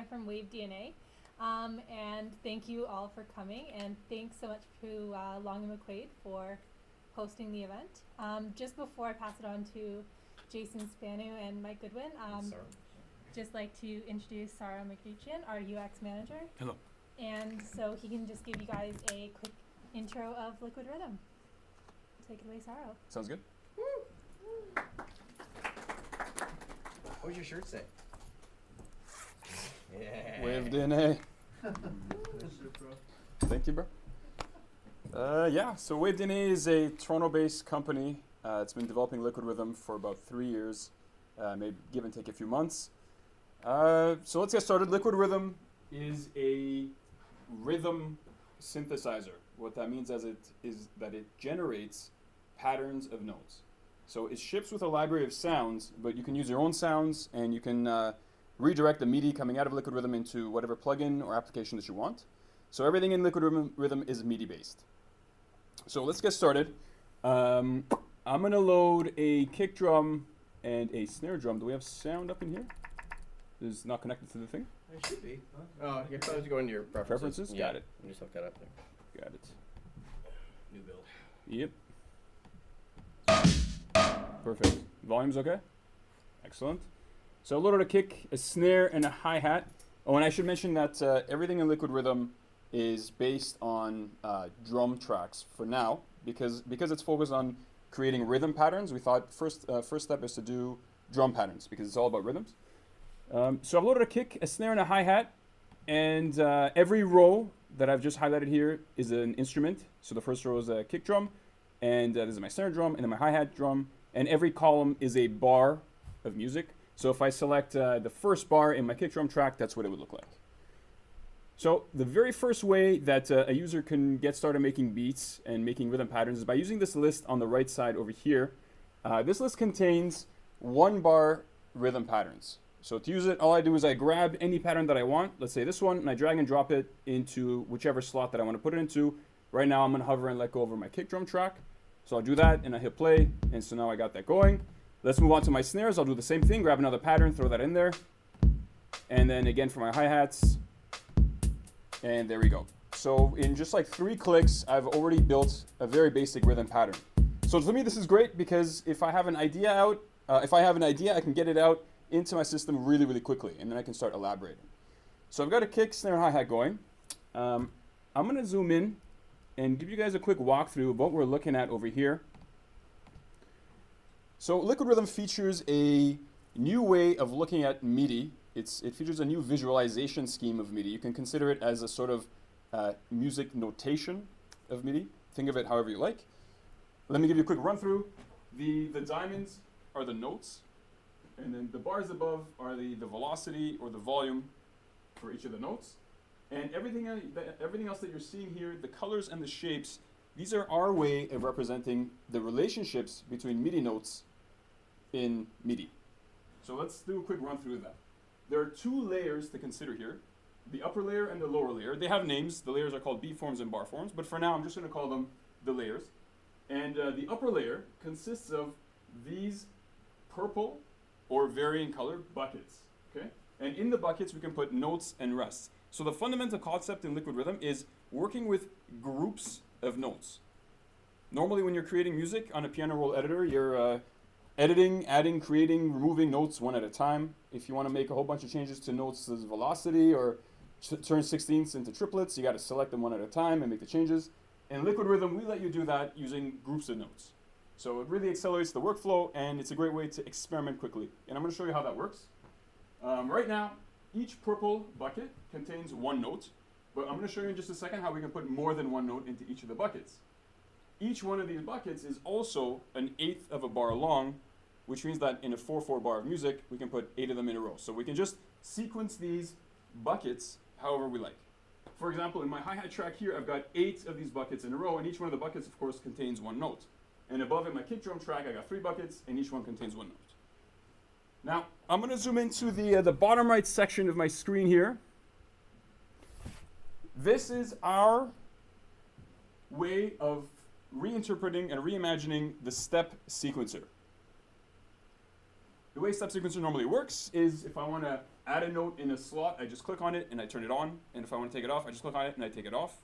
Leah from WaveDNA. And thank you all for coming, and thanks so much to Long and McQuade for hosting the event. Just before I pass it on to Jason Spanu and Mike Goodwin, just like to introduce Sarah McDuchian, our UX manager. Hello. And so he can just give you guys a quick intro of Liquid Rhythm. Take it away, Sarah. Sounds good. What does your shirt say? Yeah. WaveDNA. Thank you, bro. So WaveDNA is a Toronto-based company. It's been developing Liquid Rhythm for about 3 years, maybe give and take a few months. So let's get started. Liquid Rhythm is a rhythm synthesizer. What that means is that it generates patterns of notes. So it ships with a library of sounds, but you can use your own sounds, and you can redirect the MIDI coming out of Liquid Rhythm into whatever plugin or application that you want. So everything in Liquid Rhythm is MIDI based. So let's get started. I'm going to load a kick drum and a snare drum. Do we have sound up in here? This is not connected to the thing? It should be. Huh? Oh, you're supposed to go into your preferences. Got it. You just hook that up there. Got it. New build. Yep. Perfect. Volume's okay? Excellent. So I loaded a kick, a snare, and a hi-hat. Oh, and I should mention that everything in Liquid Rhythm is based on drum tracks for now, because it's focused on creating rhythm patterns. We thought first step is to do drum patterns, because it's all about rhythms. So I've loaded a kick, a snare, and a hi-hat, and every row that I've just highlighted here is an instrument. So the first row is a kick drum, and this is my snare drum, and then my hi-hat drum, and every column is a bar of music. So if I select the first bar in my kick drum track, that's what it would look like. So the very first way that a user can get started making beats and making rhythm patterns is by using this list on the right side over here. This list contains 1 bar rhythm patterns. So to use it, all I do is I grab any pattern that I want, let's say this one, and I drag and drop it into whichever slot that I want to put it into. Right now I'm going to hover and let go over my kick drum track. So I'll do that, and I hit play, and so now I got that going. Let's move on to my snares. I'll do the same thing, grab another pattern, throw that in there. And then again for my hi-hats. And there we go. So in just like 3 clicks, I've already built a very basic rhythm pattern. So for me, this is great because if I have an idea I can get it out into my system really, really quickly, and then I can start elaborating. So I've got a kick, snare, hi-hat going. I'm going to zoom in and give you guys a quick walkthrough of what we're looking at over here. So Liquid Rhythm features a new way of looking at MIDI. It features a new visualization scheme of MIDI. You can consider it as a sort of music notation of MIDI. Think of it however you like. Let me give you a quick run through. The diamonds are the notes, and then the bars above are the velocity or the volume for each of the notes. And everything else that you're seeing here, the colors and the shapes, these are our way of representing the relationships between MIDI notes in MIDI. So let's do a quick run through that. There are 2 layers to consider here, the upper layer and the lower layer. They have names. The layers are called beat forms and bar forms, but for now I'm just going to call them the layers. And the upper layer consists of these purple or varying color buckets, okay? And in the buckets we can put notes and rests. So the fundamental concept in Liquid Rhythm is working with groups of notes. Normally when you're creating music on a piano roll editor, you're editing, adding, creating, removing notes one at a time. If you want to make a whole bunch of changes to notes' velocity or turn 16ths into triplets, you got to select them one at a time and make the changes. In Liquid Rhythm, we let you do that using groups of notes. So it really accelerates the workflow, and it's a great way to experiment quickly. And I'm going to show you how that works. Right now, each purple bucket contains 1 note, but I'm going to show you in just a second how we can put more than 1 note into each of the buckets. Each one of these buckets is also an 1/8 of a bar long, which means that in a 4/4 bar of music, we can put 8 of them in a row. So we can just sequence these buckets however we like. For example, in my hi-hat track here, I've got 8 of these buckets in a row, and each one of the buckets, of course, contains 1 note. And above in my kick drum track, I got 3 buckets, and each one contains 1 note. Now, I'm going to zoom into the bottom right section of my screen here. This is our way of reinterpreting and reimagining the step sequencer. the way step sequencer normally works is if I want to add a note in a slot, I just click on it and I turn it on. And if I want to take it off, I just click on it and I take it off.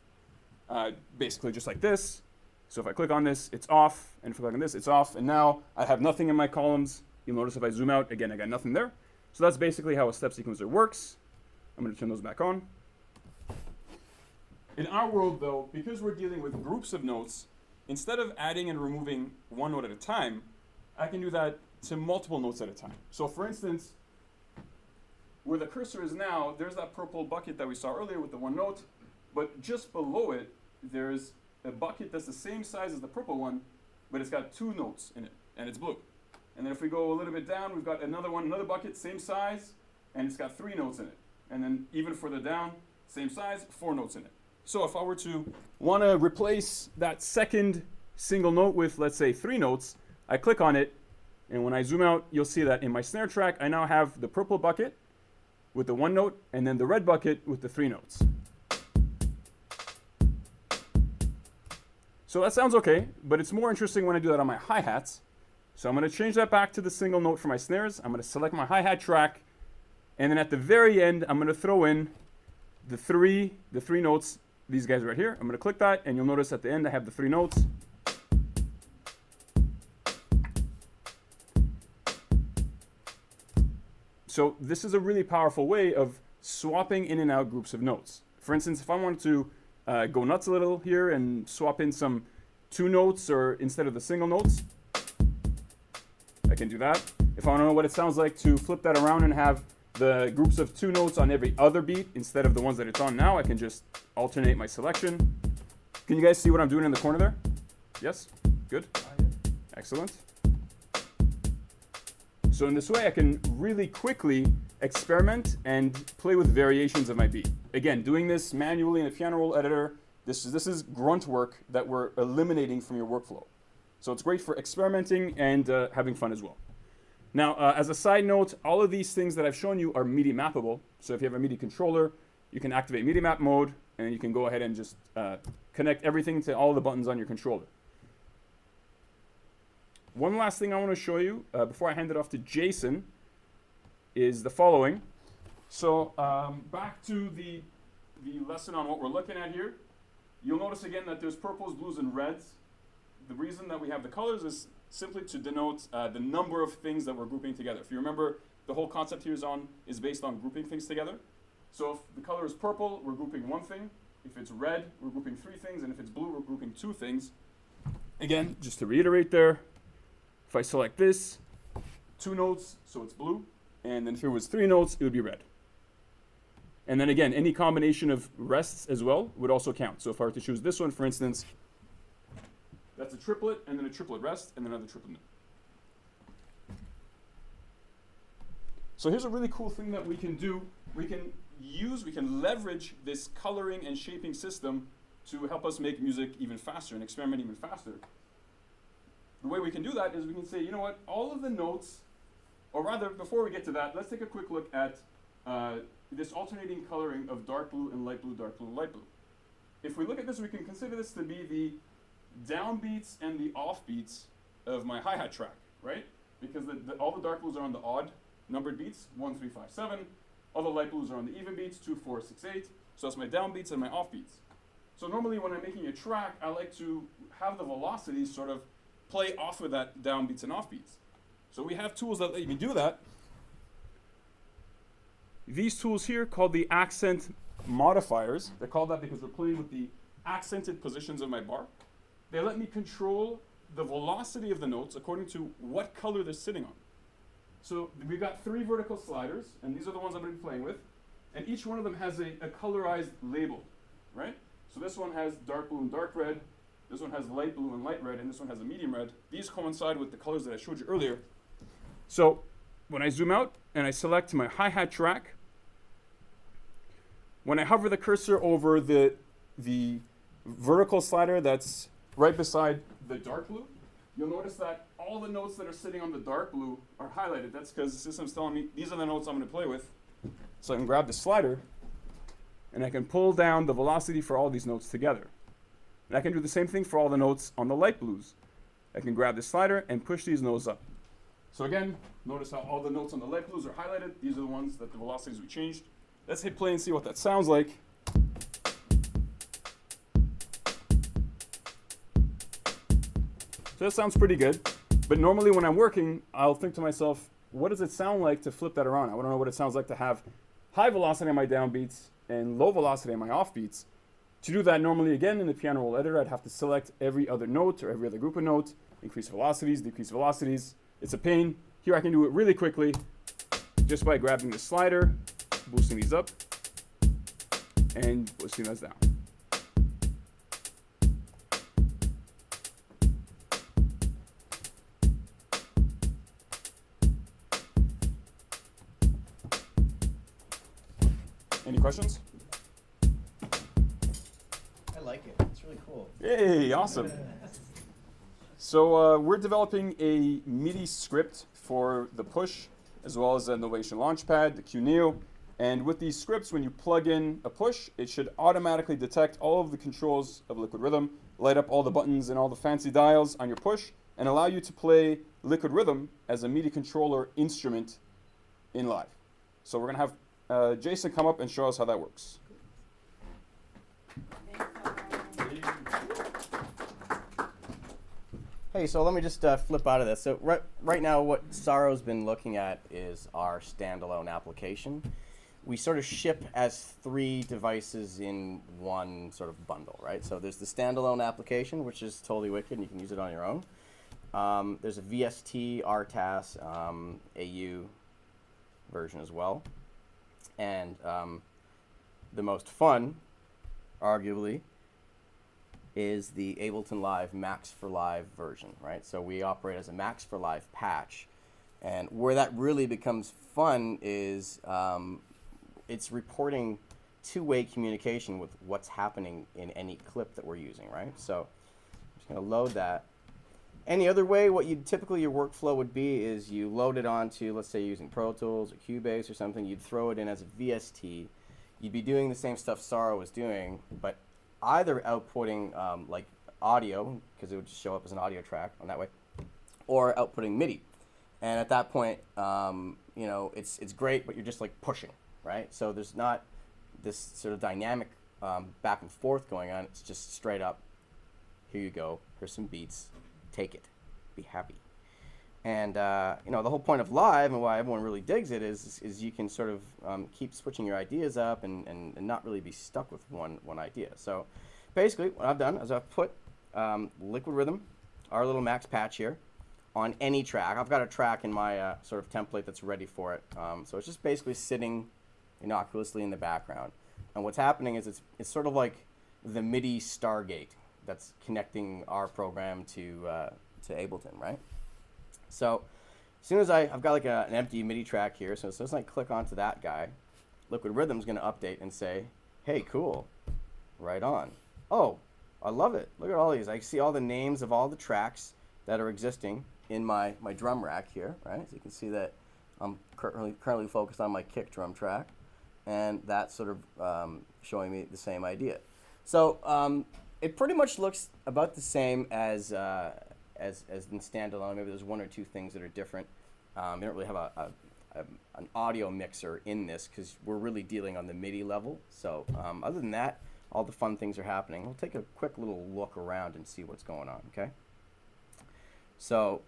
Basically just like this. So if I click on this, it's off. And if I click on this, it's off. And now I have nothing in my columns. You'll notice if I zoom out, again, I got nothing there. So that's basically how a step sequencer works. I'm going to turn those back on. In our world, though, because we're dealing with groups of notes, instead of adding and removing one note at a time, I can do that to multiple notes at a time. So for instance, where the cursor is now, there's that purple bucket that we saw earlier with the one note, but just below it, there's a bucket that's the same size as the purple one, but it's got two notes in it, and it's blue. And then if we go a little bit down, we've got another one, another bucket, same size, and it's got 3 notes in it. And then even further down, same size, 4 notes in it. So if I were to want to replace that second single note with, let's say, 3 notes, I click on it, and when I zoom out, you'll see that in my snare track, I now have the purple bucket with the 1 note, and then the red bucket with the 3 notes. So that sounds okay, but it's more interesting when I do that on my hi-hats. So I'm going to change that back to the single note for my snares. I'm going to select my hi-hat track, and then at the very end, I'm going to throw in the three notes, these guys right here. I'm going to click that, and you'll notice at the end I have the 3 notes. So this is a really powerful way of swapping in and out groups of notes. For instance, if I wanted to go nuts a little here and swap in some 2 notes or instead of the single notes, I can do that. If I want to know what it sounds like to flip that around and have the groups of 2 notes on every other beat instead of the ones that it's on now, I can just alternate my selection. Can you guys see what I'm doing in the corner there? Yes? Good? Excellent. So in this way, I can really quickly experiment and play with variations of my beat. Again, doing this manually in a piano roll editor, this is grunt work that we're eliminating from your workflow. So it's great for experimenting and having fun as well. Now, as a side note, all of these things that I've shown you are MIDI mappable. So if you have a MIDI controller, you can activate MIDI map mode, and you can go ahead and just connect everything to all the buttons on your controller. One last thing I want to show you before I hand it off to Jason is the following. So back to the lesson on what we're looking at here. You'll notice again that there's purples, blues, and reds. The reason that we have the colors is simply to denote the number of things that we're grouping together. If you remember, the whole concept here is based on grouping things together. So if the color is purple, we're grouping 1 thing. If it's red, we're grouping 3 things. And if it's blue, we're grouping 2 things. Again, just to reiterate there, if I select this, 2 notes, so it's blue. And then if it was 3 notes, it would be red. And then again, any combination of rests as well would also count. So if I were to choose this one, for instance, that's a triplet, and then a triplet rest, and another triplet note. So here's a really cool thing that we can do. We can leverage this coloring and shaping system to help us make music even faster and experiment even faster. The way we can do that is we can say, you know what, all of the notes, or rather, before we get to that, let's take a quick look at this alternating coloring of dark blue and light blue, dark blue, and light blue. If we look at this, we can consider this to be the downbeats and the offbeats of my hi-hat track, right? Because all the dark blues are on the odd numbered beats, 1, 3, 5, 7. All the light blues are on the even beats, 2, 4, 6, 8. So that's my downbeats and my offbeats. So normally when I'm making a track, I like to have the velocities sort of play off of that downbeats and offbeats. So we have tools that let you do that. These tools here called the accent modifiers. They're called that because we're playing with the accented positions of my bar. They let me control the velocity of the notes according to what color they're sitting on. So we've got 3 vertical sliders, and these are the ones I'm going to be playing with. And each one of them has a colorized label, right? So this one has dark blue and dark red. This one has light blue and light red, and this one has a medium red. These coincide with the colors that I showed you earlier. So when I zoom out and I select my hi-hat track, when I hover the cursor over the vertical slider that's right beside the dark blue, you'll notice that all the notes that are sitting on the dark blue are highlighted. That's because the system's telling me these are the notes I'm going to play with. So I can grab the slider, and I can pull down the velocity for all these notes together. And I can do the same thing for all the notes on the light blues. I can grab the slider and push these notes up. So again, notice how all the notes on the light blues are highlighted. These are the ones that the velocities we changed. Let's hit play and see what that sounds like. So that sounds pretty good. But normally when I'm working, I'll think to myself, what does it sound like to flip that around? I want to know what it sounds like to have high velocity on my downbeats and low velocity on my offbeats. To do that normally again in the piano roll editor, I'd have to select every other note or every other group of notes, increase velocities, decrease velocities. It's a pain. Here I can do it really quickly just by grabbing the slider, boosting these up, and boosting those down. Any questions? I like it. It's really cool. Hey, awesome. So we're developing a MIDI script for the Push, as well as the Novation Launchpad, the QNeo. And with these scripts, when you plug in a Push, it should automatically detect all of the controls of Liquid Rhythm, light up all the buttons and all the fancy dials on your Push, and allow you to play Liquid Rhythm as a MIDI controller instrument in live. So we're going to have Jason come up and show us how that works. Hey, so let me just flip out of this. So right now what Saro's been looking at is our standalone application. We sort of ship as 3 devices in one sort of bundle, right? So there's the standalone application, which is totally wicked, and you can use it on your own. There's a VST, RTAS, AU version as well. And the most fun, arguably, is the Ableton Live Max for Live version, right? So we operate as a Max for Live patch. And where that really becomes fun is it's reporting two-way communication with what's happening in any clip that we're using, right? So I'm just going to load that. Any other way, what you'd typically your workflow would be is you load it onto, let's say, using Pro Tools or Cubase or something. You'd throw it in as a VST. You'd be doing the same stuff Saro was doing, but either outputting like audio, because it would just show up as an audio track on that way, or outputting MIDI. And at that point, you know, it's great, but you're just like pushing, right? So there's not this sort of dynamic back and forth going on. It's just straight up, here you go, here's some beats. Take it, be happy. And you know, the whole point of live and why everyone really digs it is you can sort of keep switching your ideas up and not really be stuck with one idea. So basically what I've done is I've put Liquid Rhythm, our little max patch here, on any track. I've got a track in my sort of template that's ready for it. So it's just basically sitting innocuously in the background. And what's happening is it's sort of like the MIDI Stargate that's connecting our program to Ableton, right? So as soon as I've got like an empty MIDI track here, so as soon as I click onto that guy, Liquid Rhythm's going to update and say, hey, cool, right on. Oh, I love it. Look at all these. I see all the names of all the tracks that are existing in my drum rack here, right? So you can see that I'm currently focused on my kick drum track, and that's sort of showing me the same idea. So it pretty much looks about the same as in standalone. Maybe there's one or two things that are different. You don't really have an audio mixer in this because we're really dealing on the MIDI level. So other than that, all the fun things are happening. We'll take a quick little look around and see what's going on, okay? So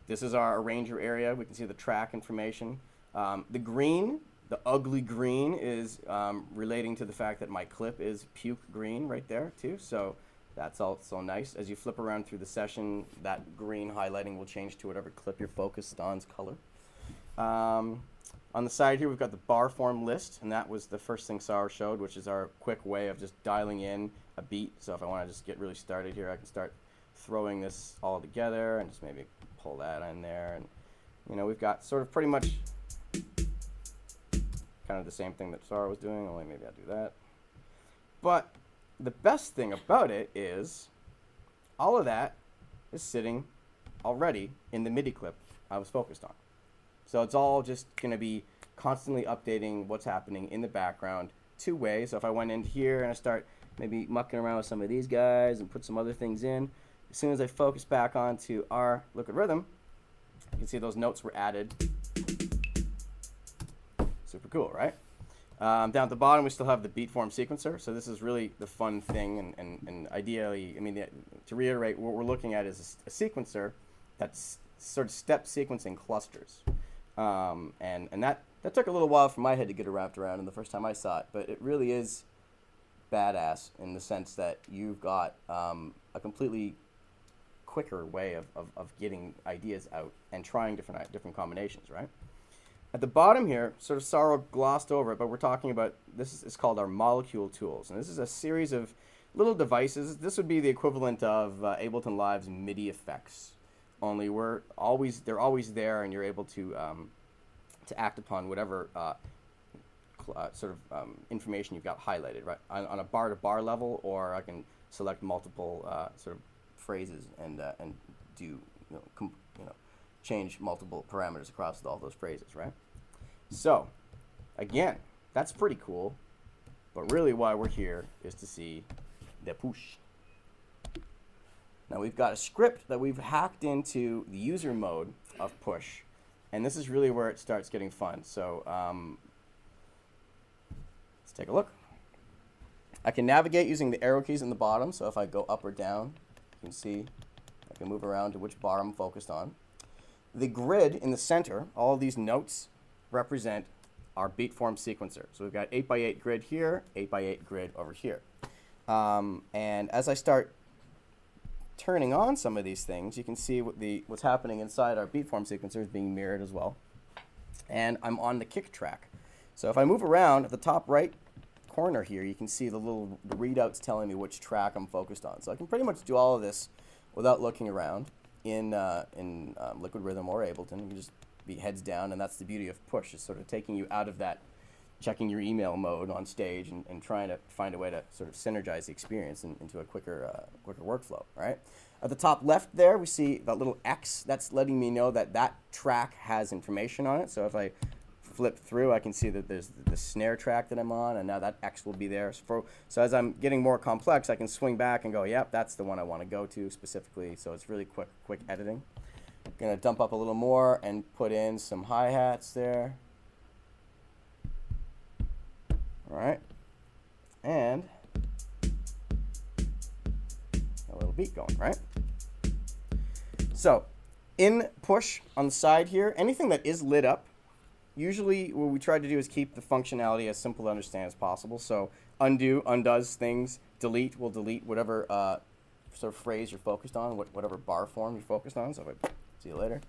this is our arranger area. We can see the track information. The green, the ugly green, is relating to the fact that my clip is puke green right there too. So that's also nice. As you flip around through the session, that green highlighting will change to whatever clip you're focused on's color. On the side here, we've got the bar form list, and that was the first thing Sarah showed, which is our quick way of just dialing in a beat. So if I want to just get really started here, I can start throwing this all together and just maybe pull that in there. And you know, we've got sort of pretty much kind of the same thing that Sarah was doing, only maybe I'll do that. But the best thing about it is all of that is sitting already in the MIDI clip I was focused on. So it's all just going to be constantly updating what's happening in the background two ways. So if I went in here and I start maybe mucking around with some of these guys and put some other things in, as soon as I focus back onto our Liquid Rhythm, You can see those notes were added. Super cool, right? Down at the bottom, we still have the beat form sequencer. So this is really the fun thing, and ideally, I mean, to reiterate, what we're looking at is a sequencer that's sort of step sequencing clusters. And that took a little while for my head to get wrapped around in the first time I saw it, but it really is badass in the sense that you've got a completely quicker way of getting ideas out and trying different combinations, right? At the bottom here, sort of Saro glossed over it, but we're talking about, this is called our molecule tools. And this is a series of little devices. This would be the equivalent of Ableton Live's MIDI effects, only they're always there, and you're able to act upon whatever information you've got highlighted, right? On a bar-to-bar level, or I can select multiple sort of phrases and do, change multiple parameters across all those phrases, right? So, again, that's pretty cool, but really why we're here is to see the push. Now we've got a script that we've hacked into the user mode of push, and this is really where it starts getting fun. So let's take a look. I can navigate using the arrow keys in the bottom, so if I go up or down, you can see I can move around to which bar I'm focused on. The grid in the center, all of these notes represent our beat form sequencer. So we've got 8x8 grid here, 8x8 grid over here. And as I start turning on some of these things, you can see what's happening inside our beat form sequencer is being mirrored as well. And I'm on the kick track. So if I move around at the top right corner here, you can see the readouts telling me which track I'm focused on. So I can pretty much do all of this without looking around. In Liquid Rhythm or Ableton, you can just be heads down, and that's the beauty of push, is sort of taking you out of that checking your email mode on stage and trying to find a way to sort of synergize the experience into a quicker workflow, right? At the top left there, we see that little X. That's letting me know that that track has information on it. So if I flip through, I can see that there's the snare track that I'm on, and now that X will be there. So as I'm getting more complex, I can swing back and go, yep, that's the one I want to go to specifically. So it's really quick editing. I'm going to dump up a little more and put in some hi-hats there. All right. And a little beat going, right? So in push on the side here, anything that is lit up, usually what we try to do is keep the functionality as simple to understand as possible. So undo undoes things, delete will delete whatever sort of phrase you're focused on, whatever bar form you're focused on. So if I see you later.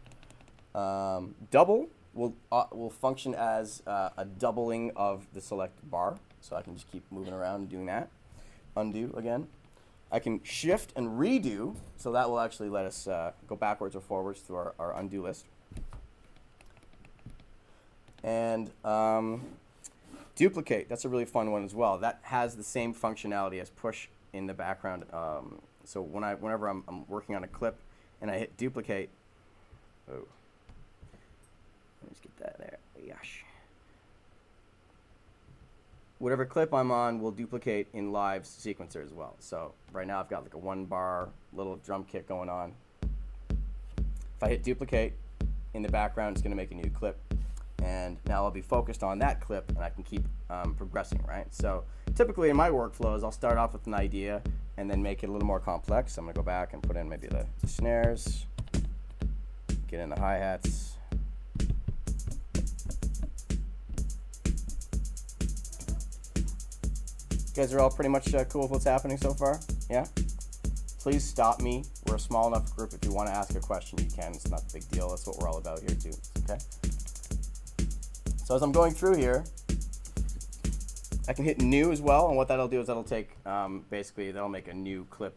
Double will function as a doubling of the selected bar. So I can just keep moving around and doing that. Undo again. I can shift and redo, so that will actually let us go backwards or forwards through our undo list. And duplicate, that's a really fun one as well. That has the same functionality as push in the background. So whenever I'm working on a clip and I hit duplicate, oh, let me just get that there. Yosh. Whatever clip I'm on will duplicate in Live's sequencer as well. So right now I've got like a 1-bar little drum kit going on. If I hit duplicate in the background, it's going to make a new clip. And now I'll be focused on that clip, and I can keep progressing, right? So typically in my workflows, I'll start off with an idea and then make it a little more complex. So I'm going to go back and put in maybe the snares, get in the hi-hats. You guys are all pretty much cool with what's happening so far? Yeah? Please stop me. We're a small enough group. If you want to ask a question, you can. It's not a big deal. That's what we're all about here, too. Okay? So as I'm going through here, I can hit new as well, and what that'll do is that'll take, basically, that'll make a new clip.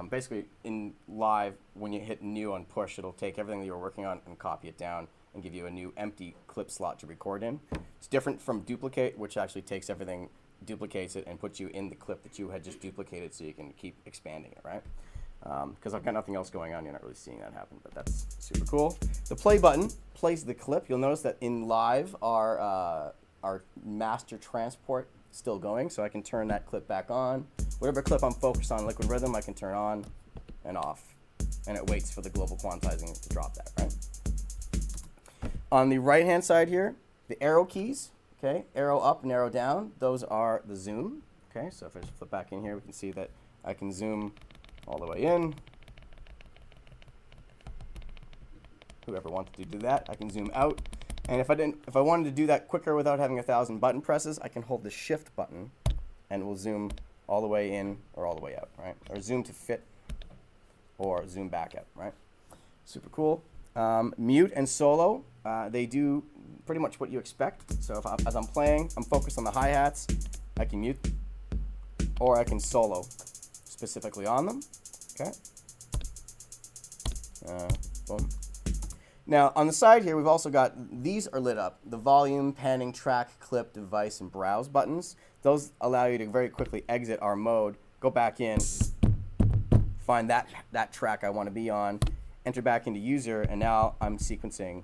Basically, in Live, when you hit new on push, it'll take everything that you were working on and copy it down and give you a new empty clip slot to record in. It's different from duplicate, which actually takes everything, duplicates it, and puts you in the clip that you had just duplicated so you can keep expanding it, right? Because I've got nothing else going on, you're not really seeing that happen, but that's super cool. The play button plays the clip. You'll notice that in Live, our master transport is still going, so I can turn that clip back on. Whatever clip I'm focused on, Liquid Rhythm, I can turn on and off, and it waits for the global quantizing to drop that, right? On the right-hand side here, the arrow keys, okay, arrow up and arrow down, those are the zoom, okay, so if I just flip back in here, we can see that I can zoom all the way in. Whoever wanted to do that, I can zoom out. And if I wanted to do that quicker without having 1,000 button presses, I can hold the shift button and we'll zoom all the way in or all the way out, right? Or zoom to fit or zoom back out, right? Super cool. Mute and solo, they do pretty much what you expect. So as I'm playing, I'm focused on the hi-hats, I can mute, or I can solo specifically on them, okay? Boom. Now, on the side here, we've also got, these are lit up, the volume, panning, track, clip, device, and browse buttons. Those allow you to very quickly exit our mode, go back in, find that track I want to be on, enter back into user, and now I'm sequencing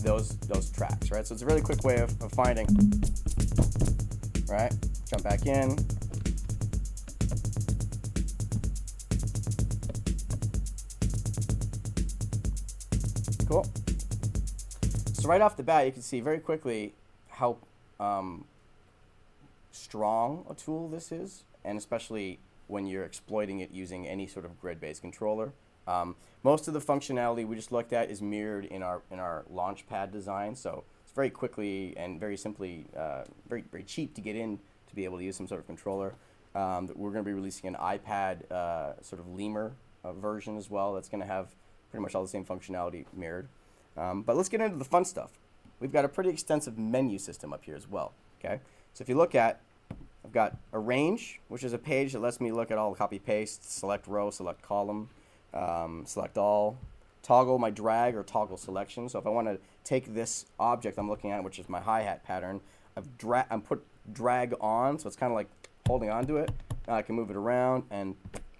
those tracks, right? So it's a really quick way of finding, right? Jump back in. Cool. So right off the bat, you can see very quickly how strong a tool this is, and especially when you're exploiting it using any sort of grid-based controller. Most of the functionality we just looked at is mirrored in our Launchpad design, so it's very quickly and very simply, very cheap to get in to be able to use some sort of controller. We're going to be releasing an iPad sort of lemur version as well that's going to have pretty much all the same functionality mirrored. But let's get into the fun stuff. We've got a pretty extensive menu system up here as well. Okay, so if you look at, I've got arrange, which is a page that lets me look at all the copy paste, select row, select column, select all, toggle my drag or toggle selection. So if I want to take this object I'm looking at, which is my hi-hat pattern, I'm put drag on, so it's kind of like holding on to it. Now I can move it around and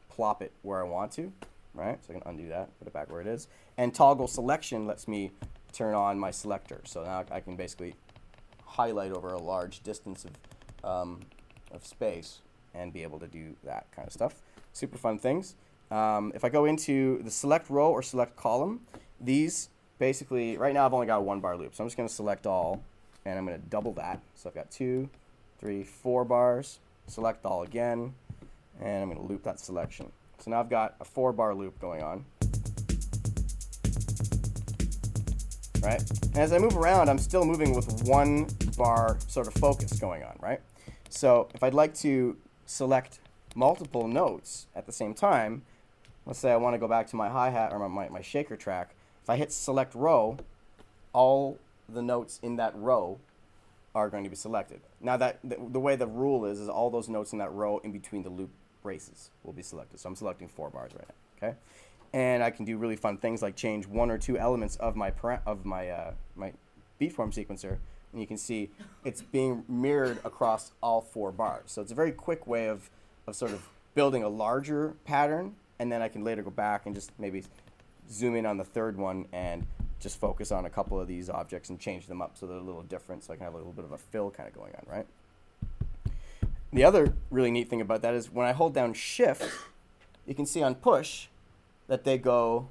plop it where I want to, right? So I can undo that, put it back where it is. And toggle selection lets me turn on my selector. So now I can basically highlight over a large distance of space and be able to do that kind of stuff. Super fun things. If I go into the select row or select column, these basically, right now I've only got a 1-bar loop. So I'm just going to select all, and I'm going to double that. So I've got 2, 3, 4 bars, select all again, and I'm going to loop that selection. So now I've got a 4-bar loop going on. Right? And as I move around, I'm still moving with 1-bar sort of focus going on, right? So if I'd like to select multiple notes at the same time, let's say I want to go back to my hi-hat or my shaker track. If I hit select row, all the notes in that row are going to be selected. Now the way the rule is all those notes in that row in between the loop braces will be selected. So I'm selecting 4 bars right now, okay? And I can do really fun things like change 1 or 2 elements of my my beatform sequencer, and you can see it's being mirrored across all 4 bars. So it's a very quick way of sort of building a larger pattern, and then I can later go back and just maybe zoom in on the 3rd one and just focus on a couple of these objects and change them up so they're a little different, so I can have a little bit of a fill kind of going on, right? The other really neat thing about that is when I hold down shift, you can see on push that they go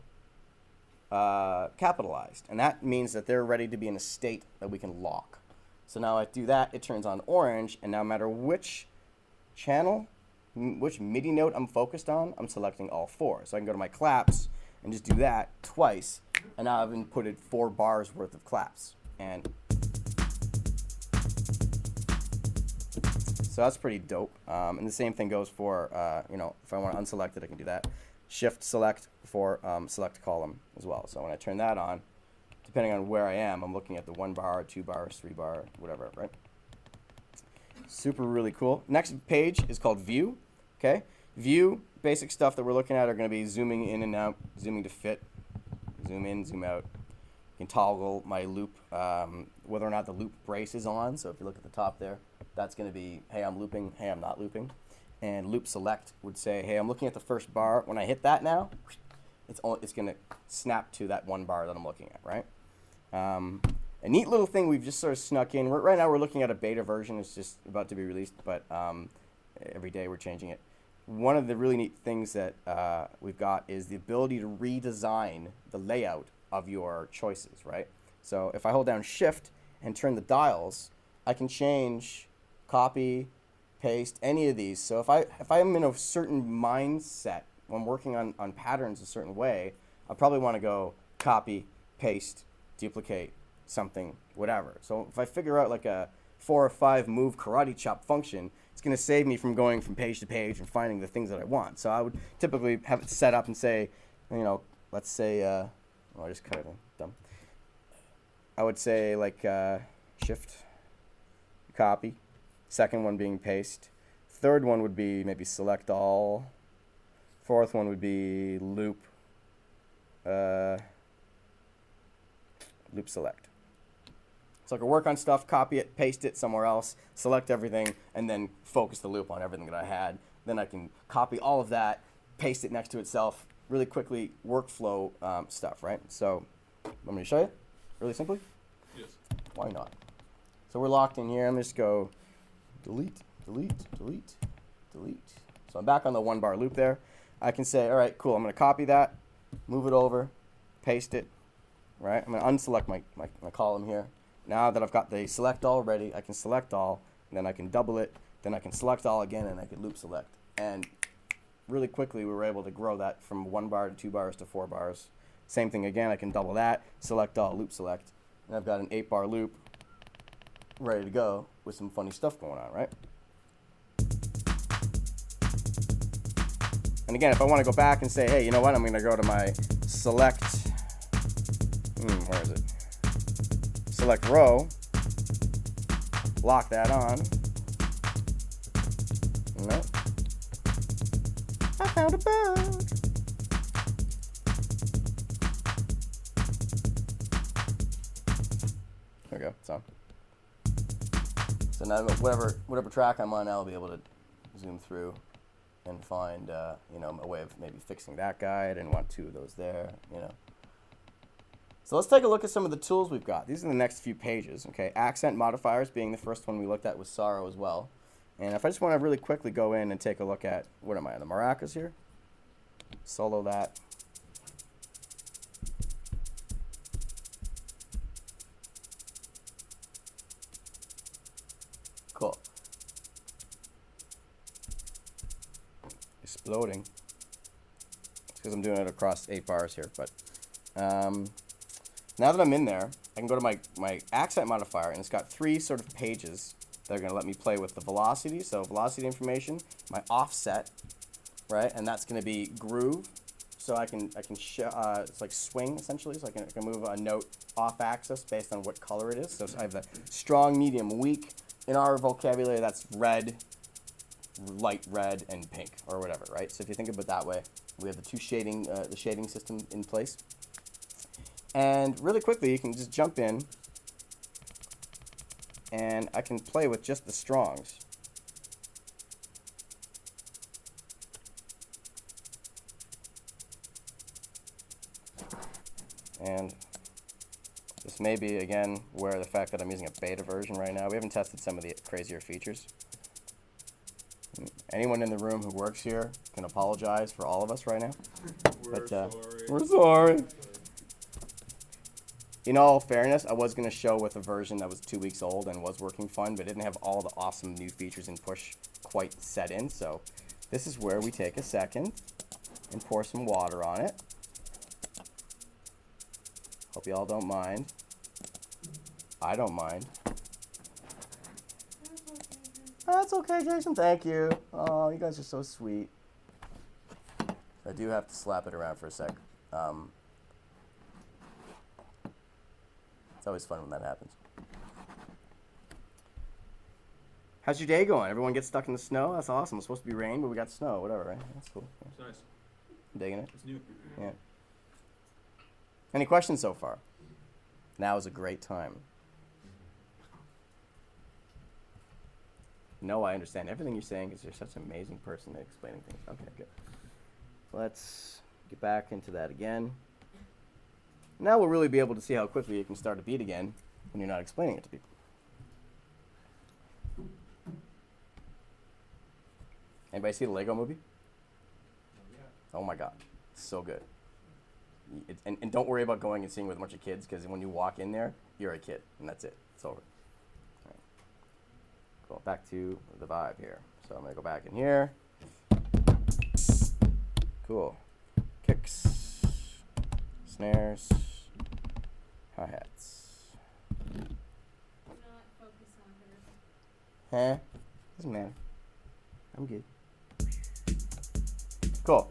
capitalized, and that means that they're ready to be in a state that we can lock. So now I do that, it turns on orange, and now no matter which channel, which MIDI note I'm focused on, I'm selecting all 4. So I can go to my claps and just do that twice, and now I've inputted 4 bars worth of claps. And so that's pretty dope. And the same thing goes for, if I want to unselect it, I can do that. Shift select for select column as well. So when I turn that on, depending on where I am, I'm looking at the 1 bar, 2 bars, 3 bar, whatever, right? Super really cool. Next page is called view. Okay, view, basic stuff that we're looking at are going to be zooming in and out, zooming to fit, zoom in, zoom out. You can toggle my loop, whether or not the loop brace is on. So if you look at the top there, that's going to be, hey, I'm looping, hey, I'm not looping. And loop select would say, hey, I'm looking at the 1st bar. When I hit that now, it's going to snap to that 1 bar that I'm looking at, right? A neat little thing we've just sort of snuck in. Right now we're looking at a beta version. It's just about to be released, but every day we're changing it. one of the really neat things that we've got is the ability to redesign the layout of your choices, right? So if I hold down Shift and turn the dials, I can change, copy, paste, any of these. So if I'm in a certain mindset when I'm working on patterns a certain way, I probably want to go copy, paste, duplicate, something, whatever. So if I figure out like a 4 or 5 move karate chop function, it's going to save me from going from page to page and finding the things that I want. So I would typically have it set up and say, let's say, I just cut it in, dumb. I would say like Shift, copy, second one being paste, third one would be maybe select all, fourth one would be loop, loop select. So I could work on stuff, copy it, paste it somewhere else, select everything, and then focus the loop on everything that I had. Then I can copy all of that, paste it next to itself, really quickly, workflow stuff, right? So let me show you, really simply. Yes. Why not? So we're locked in here. I'm just go delete, delete, delete, delete. So I'm back on the 1-bar loop there. I can say, all right, cool, I'm going to copy that, move it over, paste it, right? I'm going to unselect my column here. Now that I've got the select all ready, I can select all, and then I can double it, then I can select all again, and I can loop select. And really quickly, we were able to grow that from 1 bar to 2 bars to 4 bars. Same thing again, I can double that, select all, loop select, and I've got an 8-bar loop ready to go with some funny stuff going on, right? And again, if I want to go back and say, hey, you know what, I'm going to go to my select, where is it? Select row, lock that on. No. I found a bug. There we go, it's on. So now whatever track I'm on, I'll be able to zoom through and find a way of maybe fixing that guy. I didn't want 2 of those there, So let's take a look at some of the tools we've got. These are the next few pages, okay? Accent modifiers being the first one we looked at with Sorrow as well. And if I just want to really quickly go in and take a look at, what am I, the maracas here? Solo that. Cool. Exploding. Because I'm doing it across 8 bars here, but now that I'm in there, I can go to my accent modifier, and it's got 3 sort of pages that are going to let me play with the velocity. So velocity information, my offset, right, and that's going to be groove. So I can it's like swing essentially. So I can move a note off axis based on what color it is. So I have the strong, medium, weak. In our vocabulary, that's red, light red, and pink, or whatever, right? So if you think of it that way, we have the 2 shading, the shading system in place. And really quickly, you can just jump in, and I can play with just the strongs. And this may be, again, where the fact that I'm using a beta version right now. We haven't tested some of the crazier features. Anyone in the room who works here can apologize for all of us right now. We're sorry. We're sorry. In all fairness, I was going to show with a version that was 2 weeks old and was working fine, but didn't have all the awesome new features in Push quite set in. So this is where we take a second and pour some water on it. Hope you all don't mind. I don't mind. That's okay, Jason. Thank you. Oh, you guys are so sweet. I do have to slap it around for a sec. It's always fun when that happens. How's your day going? Everyone get stuck in the snow? That's awesome. It's supposed to be rain, but we got snow. Whatever, right? That's cool. Yeah. It's nice. I'm digging it. It's new. Yeah. Any questions so far? Now is a great time. No, I understand everything you're saying because you're such an amazing person at explaining things. Okay, good. Let's get back into that again. Now we'll really be able to see how quickly you can start a beat again when you're not explaining it to people. Anybody see the Lego movie? Oh my God, so good. And don't worry about going and seeing with a bunch of kids, because when you walk in there, you're a kid, and that's it. It's over. All right. Cool. Back to the vibe here. So I'm going to go back in here. Cool. Kicks, snares, hi-hats. Do not focus on her. Huh? Doesn't matter. I'm good. Cool.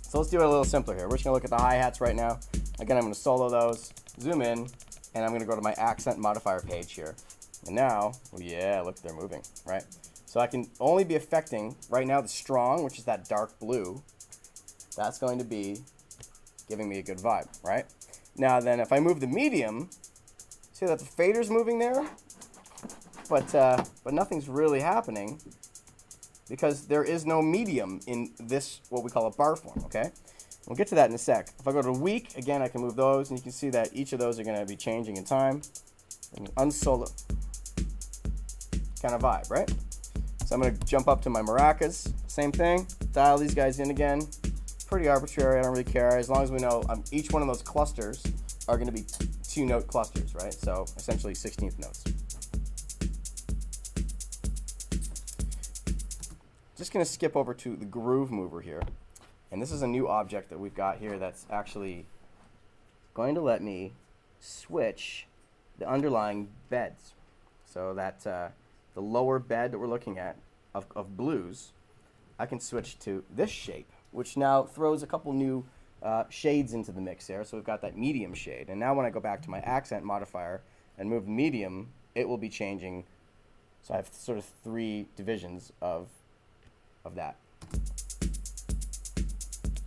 So let's do it a little simpler here. We're just going to look at the hi-hats right now. Again, I'm going to solo those, zoom in, and I'm going to go to my accent modifier page here. And now, yeah, look, they're moving, right? So I can only be affecting, right now, the strong, which is that dark blue. That's going to be giving me a good vibe, right? Now then, if I move the medium, see that the fader's moving there? But nothing's really happening, because there is no medium in this, what we call a bar form, okay? We'll get to that in a sec. If I go to weak, again, I can move those, and you can see that each of those are going to be changing in time. Unsolo kind of vibe, right? So I'm going to jump up to my maracas, same thing, dial these guys in again. Pretty arbitrary, I don't really care, as long as we know each one of those clusters are going to be two-note clusters, right? So essentially 16th notes. Just going to skip over to the groove mover here. And this is a new object that we've got here that's actually going to let me switch the underlying beds. So that the lower bed that we're looking at of blues, I can switch to this shape, which now throws a couple new shades into the mix there. So we've got that medium shade. And now when I go back to my accent modifier and move medium, it will be changing. So I have sort of 3 divisions of that.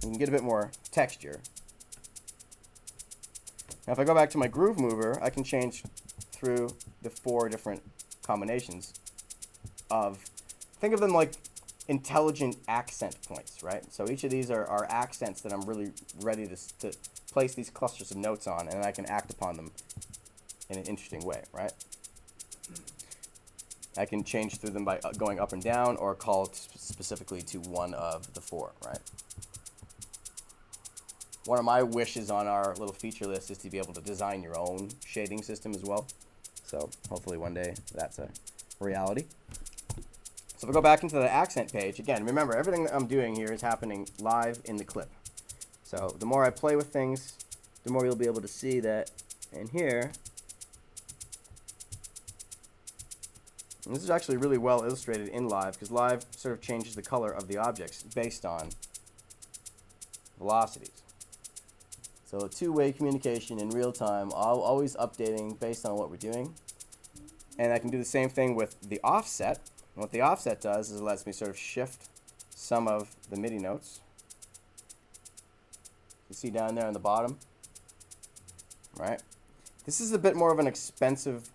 You can get a bit more texture. Now if I go back to my groove mover, I can change through the 4 different combinations of, think of them like intelligent accent points, right? So each of these are accents that I'm really ready to place these clusters of notes on, and I can act upon them in an interesting way, right? I can change through them by going up and down, or call it specifically to one of the 4, right? One of my wishes on our little feature list is to be able to design your own shading system as well. So hopefully one day that's a reality. So if we go back into the accent page, again, remember everything that I'm doing here is happening live in the clip. So the more I play with things, the more you'll be able to see that in here. And this is actually really well illustrated in live, because live sort of changes the color of the objects based on velocities. So a two-way communication in real time, always updating based on what we're doing. And I can do the same thing with the offset. And what the offset does is it lets me sort of shift some of the MIDI notes. You see down there on the bottom, right? This is a bit more of an expensive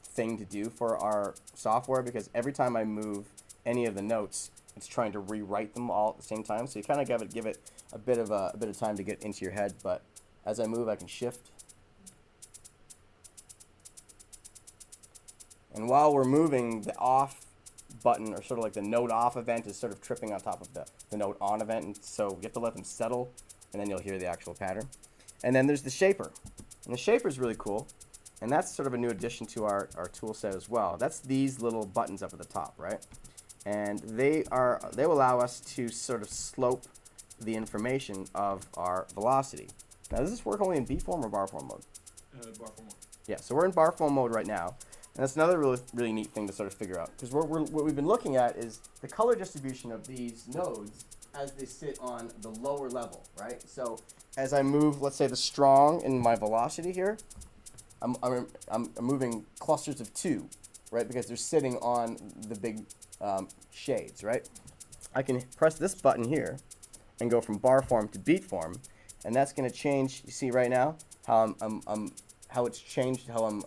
thing to do for our software, because every time I move any of the notes, it's trying to rewrite them all at the same time. So you kind of give it a bit of time to get into your head. But as I move, I can shift. And while we're moving, the off button, or sort of like the note off event, is sort of tripping on top of the note on event. And so we have to let them settle, and then you'll hear the actual pattern. And then there's the shaper. And the shaper is really cool. And that's sort of a new addition to our tool set as well. That's these little buttons up at the top, right? And they will allow us to sort of slope the information of our velocity. Now, does this work only in beat form or bar form mode? Bar form mode. Yeah, so we're in bar form mode right now. And that's another really neat thing to sort of figure out. Because what we've been looking at is the color distribution of these nodes as they sit on the lower level, right? So as I move, let's say, the strong in my velocity here, I'm moving clusters of 2, right? Because they're sitting on the big shades, right? I can press this button here and go from bar form to beat form, and that's going to change. You see right now how how it's changed, how I'm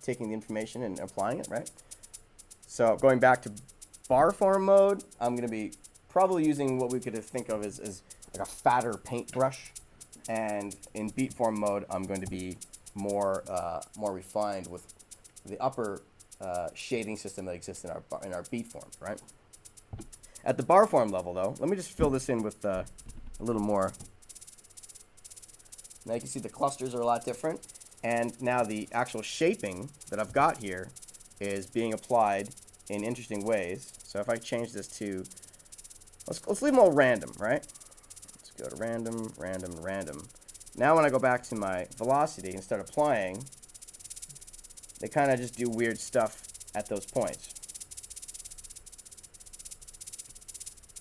taking the information and applying it, right? So going back to bar form mode, I'm going to be probably using what we could think of as like a fatter paintbrush, and in beat form mode, I'm going to be more refined with the upper shading system that exists in our beat forms, right? At the bar form level, though, let me just fill this in with a little more. Now you can see the clusters are a lot different. And now the actual shaping that I've got here is being applied in interesting ways. So if I change this to, let's leave them all random, right? Let's go to random, random, random. Now when I go back to my velocity and start applying, they kind of just do weird stuff at those points.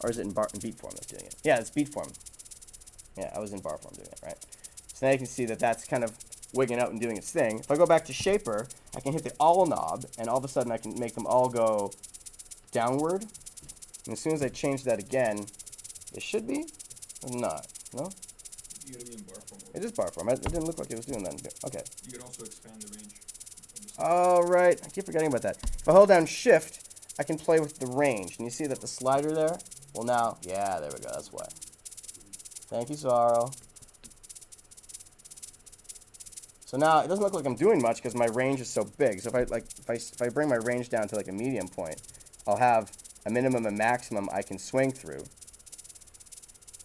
Or is it in beat form that's doing it? Yeah, it's beat form. Yeah, I was in bar form doing it, right? So now you can see that that's kind of wigging out and doing its thing. If I go back to shaper, I can hit the all knob, and all of a sudden I can make them all go downward. And as soon as I change that again, it should be or not. No? You gotta be in bar form. It is bar form. It didn't look like it was doing that. Okay. You could also expand the range. All right. I keep forgetting about that. If I hold down shift, I can play with the range. And you see that the slider there? Well, now, yeah, there we go. That's why. Thank you, Sorrow. So now it doesn't look like I'm doing much because my range is so big. So if I bring my range down to like a medium point, I'll have a minimum and maximum I can swing through.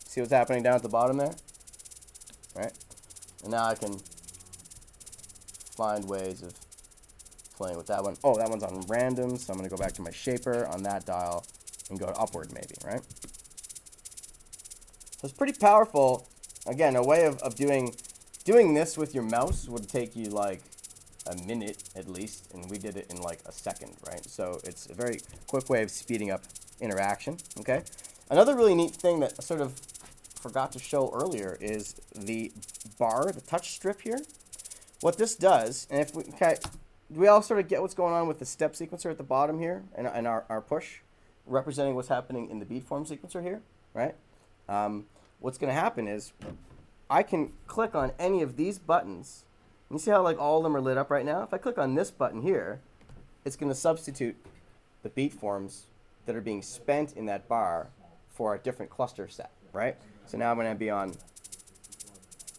See what's happening down at the bottom there? Right? And now I can find ways of playing with that one. Oh, that one's on random, so I'm going to go back to my shaper on that dial and go to upward maybe, right? So it's pretty powerful. Again, a way of doing this with your mouse would take you like a minute at least, and we did it in like a second, right? So it's a very quick way of speeding up interaction, okay? Another really neat thing that I sort of forgot to show earlier is the bar, the touch strip here. What this does, and if we, okay, do we all sort of get what's going on with the step sequencer at the bottom here and our push, representing what's happening in the beat form sequencer here, right? What's going to happen is I can click on any of these buttons. You see how like all of them are lit up right now? If I click on this button here, it's going to substitute the beat forms that are being spent in that bar for a different cluster set, right? So now I'm going to be on,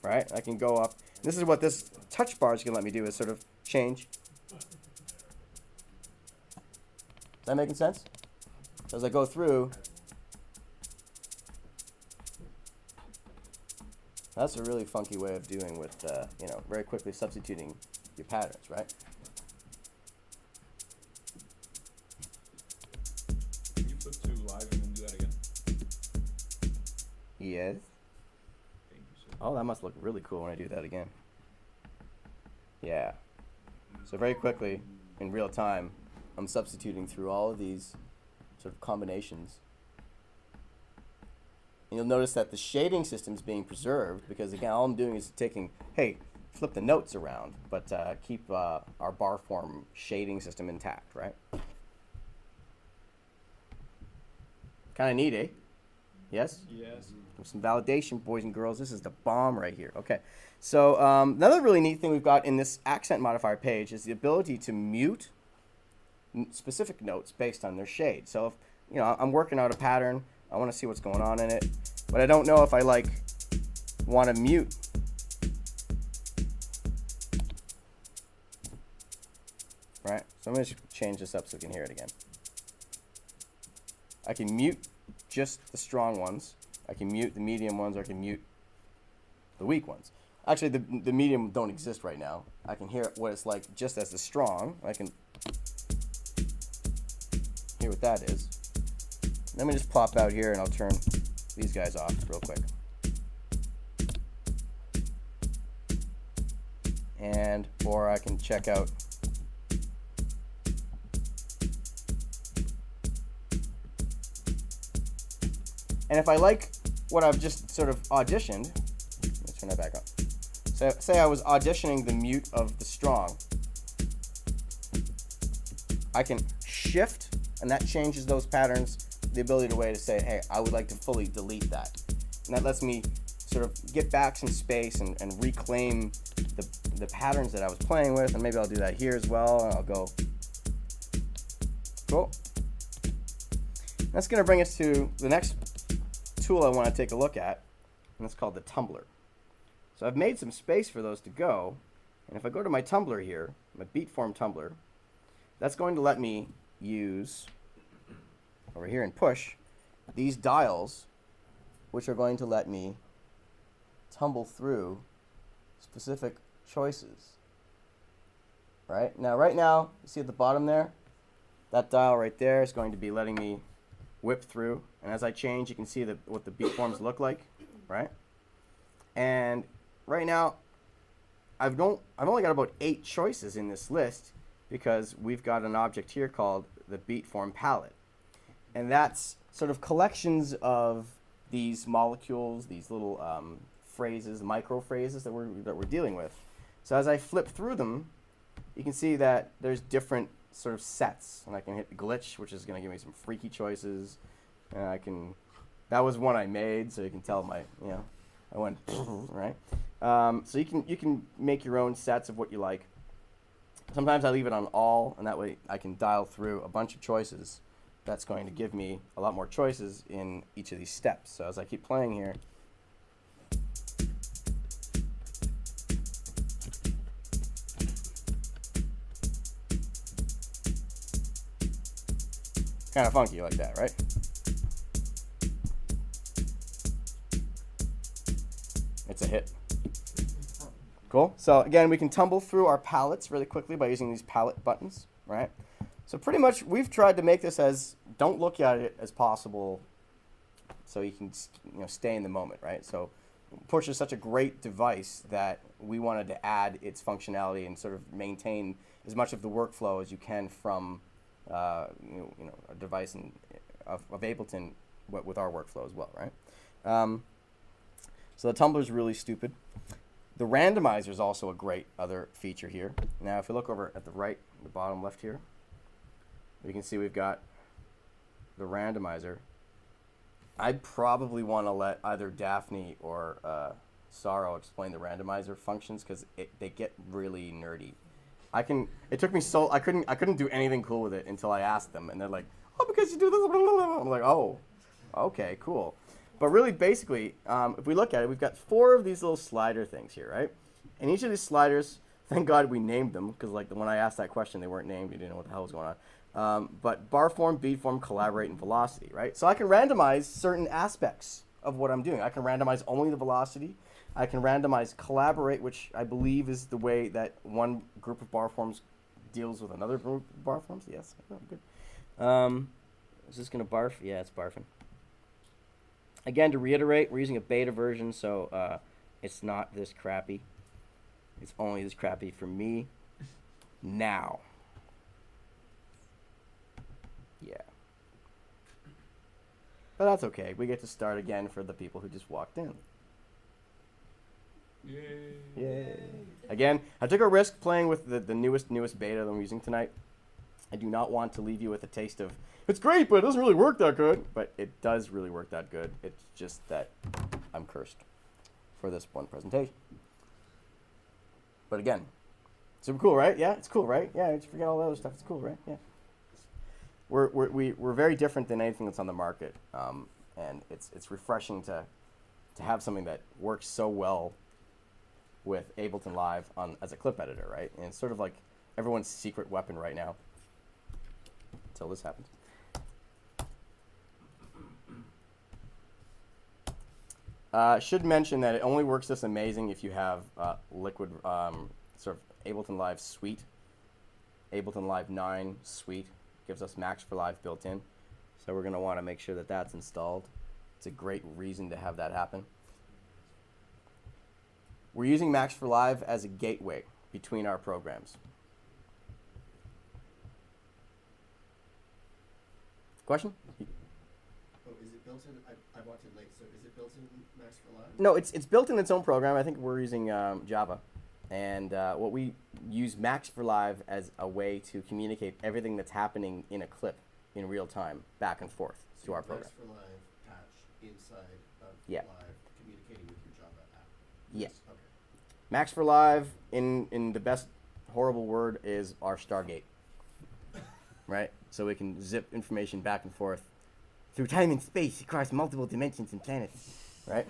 right? I can go up. This is what this touch bar is going to let me do, is sort of change. Is that making sense? So as I go through, that's a really funky way of doing with, you know, very quickly substituting your patterns, right? Can you flip to live and then do that again? Yes. Thank you, sir. Oh, that must look really cool when I do that again. Yeah. So very quickly, in real time, I'm substituting through all of these sort of combinations. And you'll notice that the shading system is being preserved because, again, all I'm doing is taking, hey, flip the notes around, but keep our bar form shading system intact, right? Kind of neat, eh? Yes? Yes. Some validation, boys and girls. This is the bomb right here. Okay. So another really neat thing we've got in this accent modifier page is the ability to mute specific notes based on their shade. So if, you know, I'm working out a pattern, I want to see what's going on in it, but I don't know if I like want to mute. Right? So I'm going to change this up so we can hear it again. I can mute just the strong ones. I can mute the medium ones, or I can mute the weak ones. Actually, the medium don't exist right now. I can hear what it's like just as the strong. I can hear what that is. Let me just plop out here and I'll turn these guys off real quick. And, or I can check out and if I like what I've just sort of auditioned, let's turn that back on. So say I was auditioning the mute of the strong. I can shift, and that changes those patterns, the ability to say, hey, I would like to fully delete that. And that lets me sort of get back some space and reclaim the patterns that I was playing with, and maybe I'll do that here as well, and I'll go, cool. That's gonna bring us to the next tool I want to take a look at, and it's called the Tumbler. So I've made some space for those to go, and if I go to my Tumbler here, my beatform Tumbler, that's going to let me use, over here in Push, these dials, which are going to let me tumble through specific choices. Right now, you see at the bottom there, that dial right there is going to be letting me whip through. And as I change, you can see what the beat forms look like, right? And right now, I've only got about 8 choices in this list because we've got an object here called the beat form palette. And that's sort of collections of these molecules, these little phrases, micro phrases that we're dealing with. So as I flip through them, you can see that there's different sort of sets, and I can hit glitch, which is going to give me some freaky choices. And that was one I made, so you can tell I went right. So you can make your own sets of what you like. Sometimes I leave it on all, and that way I can dial through a bunch of choices. That's going to give me a lot more choices in each of these steps. So as I keep playing here, kind of funky like that, right? It's a hit. Cool. So again, we can tumble through our palettes really quickly by using these palette buttons, right? So pretty much we've tried to make this as, don't look at it as possible so you can stay in the moment, right? So Push is such a great device that we wanted to add its functionality and sort of maintain as much of the workflow as you can from a device of Ableton with our workflow as well, right? So the Tumbler is really stupid. The randomizer is also a great other feature here. Now, if you look over at the right, the bottom left here, you can see we've got the randomizer. I'd probably want to let either Daphne or Saro explain the randomizer functions because they get really nerdy. It took me I couldn't do anything cool with it until I asked them, and they're like, oh, because you do this. I'm like, oh, okay, cool. But really, basically, if we look at it, we've got 4 of these little slider things here, right? And each of these sliders, thank God we named them, because like when I asked that question, they weren't named. You didn't know what the hell was going on. But bar form, beat form, collaborate, and velocity, right? So I can randomize certain aspects of what I'm doing. I can randomize only the velocity. I can randomize collaborate, which I believe is the way that one group of bar forms deals with another group of bar forms. Yes, oh, good. Is this going to barf? Yeah, it's barfing. Again, to reiterate, we're using a beta version, so it's not this crappy. It's only this crappy for me now. Yeah. But that's okay. We get to start again for the people who just walked in. Yay. Yay. Again, I took a risk playing with the newest beta that I'm using tonight. I do not want to leave you with a taste of, it's great, but it doesn't really work that good. But it does really work that good. It's just that I'm cursed for this one presentation. But again, super cool, right? Yeah, it's cool, right? Yeah, just forget all the other stuff. It's cool, right? Yeah. We're very different than anything that's on the market, and it's refreshing to have something that works so well with Ableton Live as a clip editor, right? And it's sort of like everyone's secret weapon right now until this happens. Should mention that it only works this amazing if you have Liquid sort of Ableton Live Suite, Ableton Live 9 Suite. Gives us Max for Live built in. So we're going to want to make sure that that's installed. It's a great reason to have that happen. We're using Max for Live as a gateway between our programs. Question? Oh, is it built in? I walked in late, so is it built in Max for Live? No, it's built in its own program. I think we're using Java. And what we use Max for Live as a way to communicate everything that's happening in a clip in real time, back and forth to our program. Max for Live patch inside of Yeah. Live communicating with your Java app. Yes. Okay. Max for Live, in the best horrible word, is our Stargate. Right? So we can zip information back and forth through time and space across multiple dimensions and planets. Right?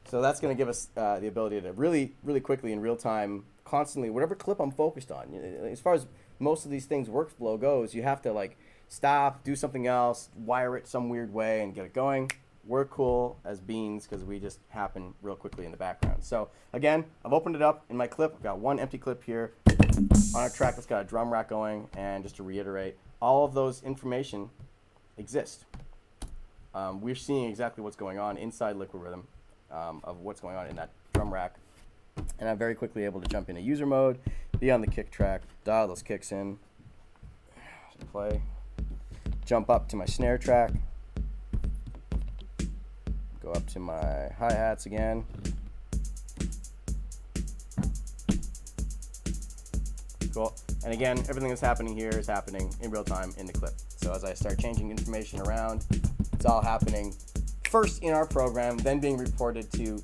So that's going to give us the ability to really, really quickly in real time, constantly, whatever clip I'm focused on. As far as most of these things workflow goes, you have to stop, do something else, wire it some weird way, and get it going. We're cool as beans because we just happen real quickly in the background. So again, I've opened it up in my clip. I've got one empty clip here on a track that's got a drum rack going. And just to reiterate, all of those information exist. We're seeing exactly what's going on inside Liquid Rhythm of what's going on in that drum rack. And I'm very quickly able to jump into user mode, be on the kick track, dial those kicks in, play, jump up to my snare track, go up to my hi-hats again. Cool. And again, everything that's happening here is happening in real time in the clip. So as I start changing information around, it's all happening first in our program, then being reported to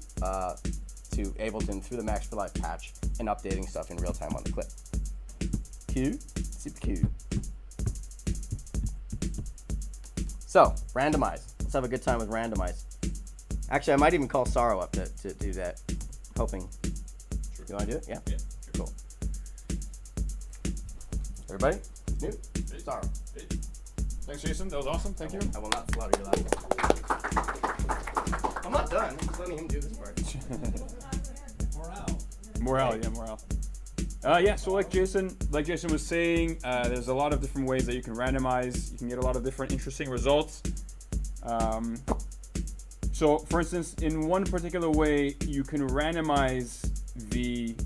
Ableton through the Max for Live patch and updating stuff in real time on the clip. Q, super Q. So, randomize. Let's have a good time with randomize. Actually, I might even call Sorrow up to do that. Hoping. Sure. You want to do it? Yeah? Yeah. Cool. Everybody? New? Hey. Sorrow. Hey. Thanks, Jason. That was awesome. Thank you. I will not slaughter your last one. I'm not done. I'm just letting him do this part. Morale, yeah, morale. Yeah, so like Jason was saying, there's a lot of different ways that you can randomize. You can get a lot of different interesting results. So, for instance, in one particular way, you can randomize the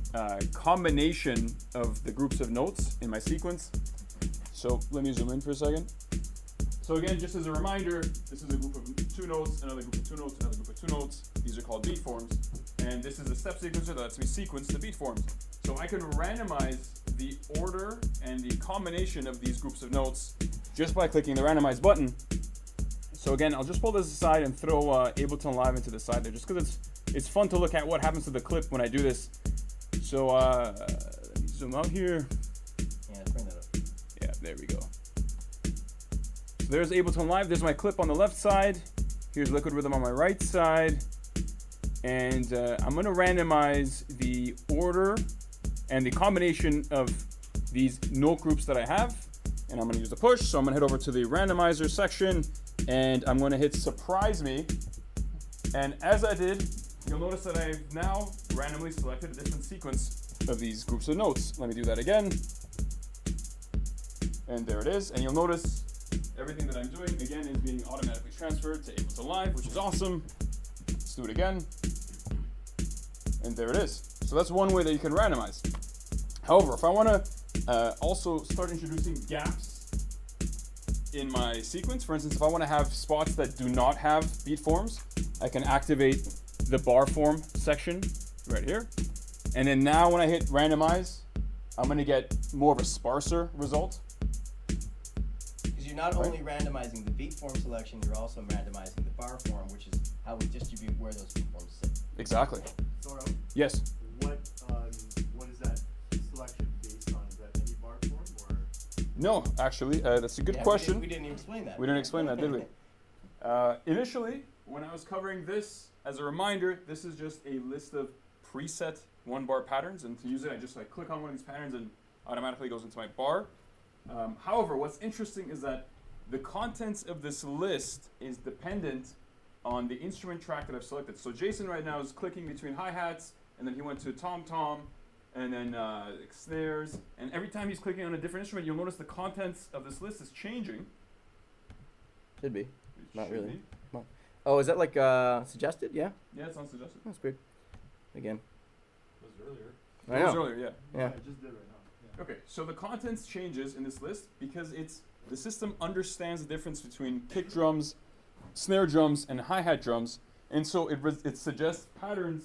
combination of the groups of notes in my sequence. So let me zoom in for a second. So again, just as a reminder, this is a group of 2 notes, another group of 2 notes, another group of 2 notes. These are called beat forms. And this is a step sequencer that lets me sequence the beat forms. So I can randomize the order and the combination of these groups of notes just by clicking the randomize button. So again, I'll just pull this aside and throw Ableton Live into the side there, just because it's fun to look at what happens to the clip when I do this. So let me zoom out here. Yeah, let's bring that up. Yeah, there we go. So there's Ableton Live. There's my clip on the left side. Here's Liquid Rhythm on my right side. And I'm going to randomize the order and the combination of these note groups that I have. And I'm going to use the push. So I'm going to head over to the randomizer section. And I'm going to hit surprise me. And as I did, you'll notice that I've now randomly selected a different sequence of these groups of notes. Let me do that again. And there it is. And you'll notice everything that I'm doing, again, is being automatically transferred to Ableton Live, which is awesome. Let's do it again. And there it is. So that's one way that you can randomize. However, if I want to also start introducing gaps in my sequence, for instance, if I want to have spots that do not have beat forms, I can activate the bar form section right here. And then now when I hit randomize, I'm going to get more of a sparser result. Because you're not only randomizing the beat form selection, you're also randomizing the bar form, which is how we distribute where those beat forms sit. Exactly. Sora, Yes. what is that selection based on? Is that any bar form or? No, actually, that's a good question. We didn't even explain that. We didn't explain that, did we? Initially, when I was covering this, as a reminder, this is just a list of preset 1-bar patterns, and to use it, I just click on one of these patterns and automatically goes into my bar. However, what's interesting is that the contents of this list is dependent on the instrument track that I've selected. So Jason right now is clicking between hi-hats, and then he went to tom-tom, and then snares, and every time he's clicking on a different instrument, you'll notice the contents of this list is changing. Should be. It Not should really. be. Oh, is that like suggested? Yeah? Yeah, it's unsuggested. That's weird. Again. Was earlier. I It was know. earlier, yeah. Yeah. I just did right now. Yeah. Okay, so the contents changes in this list because the system understands the difference between kick drums, snare drums, and hi-hat drums, and so it suggests patterns